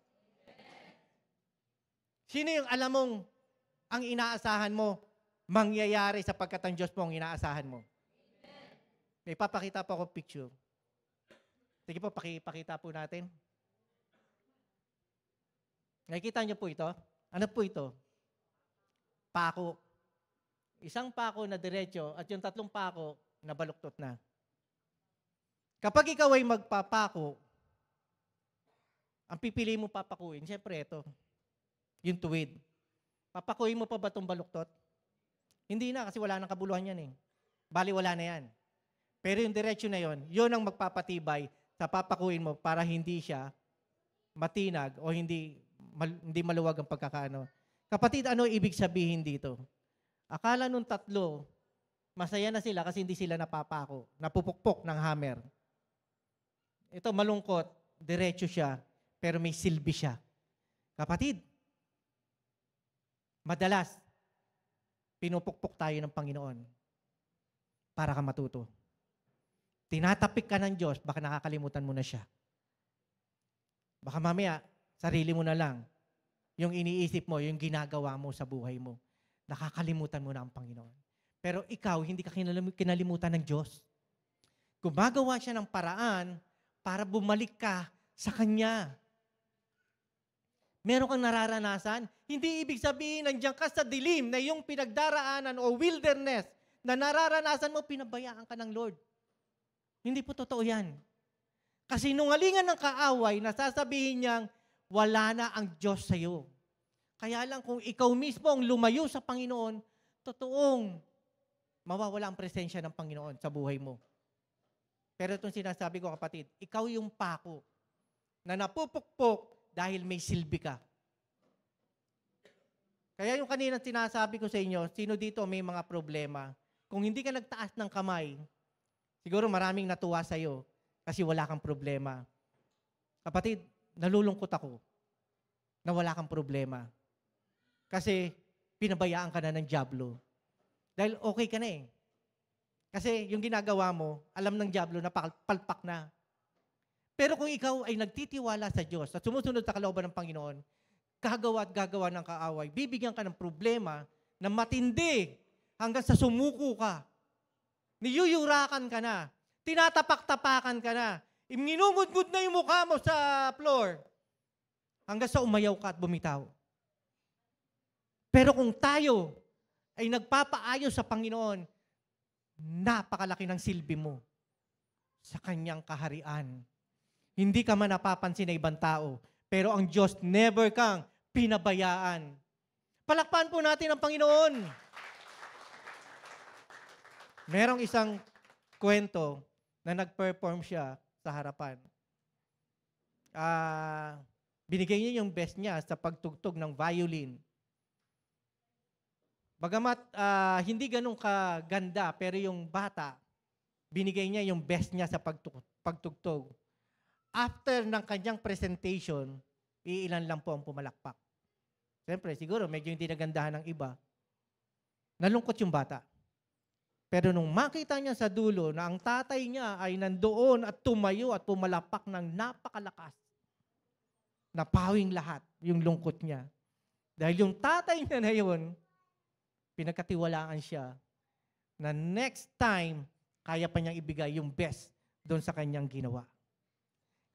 Sino yung alam mong ang inaasahan mo mangyayari sapagkat ang Diyos mo ang inaasahan mo? May papakita po ako picture. Sige po, pakita po natin. Nakikita niyo po ito? Ano po ito? Pako. Isang pako na diretso at yung tatlong pako na baluktot na. Kapag ikaw ay magpapako, ang pipili mo papakuin, siyempre ito, yung tuwid. Papakuin mo pa ba itong baluktot? Hindi na kasi wala nang kabuluhan yan eh. Bali wala na yan. Pero yung diretso na yon, yun ang magpapatibay sa papakuin mo para hindi siya matinag o hindi maluwag ang pagkakaano. Kapatid, ano ibig sabihin dito? Akala nung tatlo, masaya na sila kasi hindi sila napapako, napupukpok ng hammer. Ito malungkot, diretso siya, pero may silbi siya. Kapatid, madalas, pinupukpok tayo ng Panginoon para ka matuto. Tinatapik ka ng Diyos, baka nakakalimutan mo na siya. Baka mamaya, sarili mo na lang. yung iniisip mo, yung ginagawa mo sa buhay mo. Nakakalimutan mo na ang Panginoon. Pero ikaw, hindi ka kinalimutan ng Diyos. Gumagawa siya ng paraan para bumalik ka sa Kanya. Meron kang nararanasan, hindi ibig sabihin nandiyan ka sa dilim na yung pinagdaraanan o wilderness na nararanasan mo, pinabayaan ka ng Lord. Hindi po totoo yan. Kasi nungalingan ng kaaway, nasasabihin niyang, wala na ang Diyos sa iyo. Kaya lang kung ikaw mismo ang lumayo sa Panginoon, totoong mawawala ang presensya ng Panginoon sa buhay mo. Pero itong sinasabi ko, kapatid, ikaw yung pako na napupukpok dahil may silbi ka. Kaya yung kanina sinasabi ko sa inyo, sino dito may mga problema? Kung hindi ka nagtaas ng kamay, siguro maraming natuwa sa iyo kasi wala kang problema. Kapatid, nalulungkot ako na wala kang problema. Kasi pinabayaan ka na ng dyablo. Dahil okay ka na eh. Kasi yung ginagawa mo, alam ng dyablo na palpak na. Pero kung ikaw ay nagtitiwala sa Diyos at sumusunod sa kalooban ng Panginoon, gagawa at gagawa ng kaaway, bibigyan ka ng problema na matindi hanggang sa sumuko ka. Niyuyurakan ka na. Tinatapak-tapakan ka na. Minumudmud na yung mukha mo sa floor. Hanggang sa umayaw ka at bumitaw. Pero kung tayo ay nagpapaayos sa Panginoon, napakalaki ng silbi mo sa Kanyang kaharian. Hindi ka man napapansin ng ibang tao, pero ang Diyos never kang pinabayaan. Palakpan po natin ang Panginoon. Merong isang kwento na nag-perform siya sa harapan. Binigay niya yung best niya sa pagtugtog ng violin. Bagamat hindi ganun kaganda, pero yung bata, binigay niya yung best niya sa pagtugtog. After ng kanyang presentation, iilan lang po ang pumalakpak. Siyempre, siguro medyo hindi nagandahan ng iba. Nalungkot yung bata. Pero nung makita niya sa dulo na ang tatay niya ay nandoon at tumayo at pumalakpak ng napakalakas, napawing lahat yung lungkot niya. Dahil yung tatay niya na yun, pinagkatiwalaan siya na next time, kaya pa niyang ibigay yung best doon sa kanyang ginawa.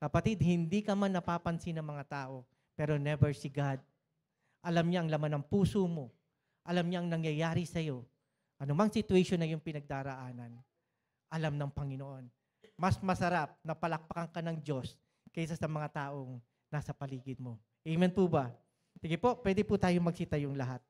Kapatid, hindi ka man napapansin ng mga tao, pero never si God. Alam niya ang laman ng puso mo. Alam niya ang nangyayari sa iyo. Anumang situation na yung pinagdaraanan, alam ng Panginoon. Mas masarap na palakpakan ka ng Diyos kaysa sa mga taong nasa paligid mo. Amen po ba? Sige po, pwede po tayong magsita yung lahat.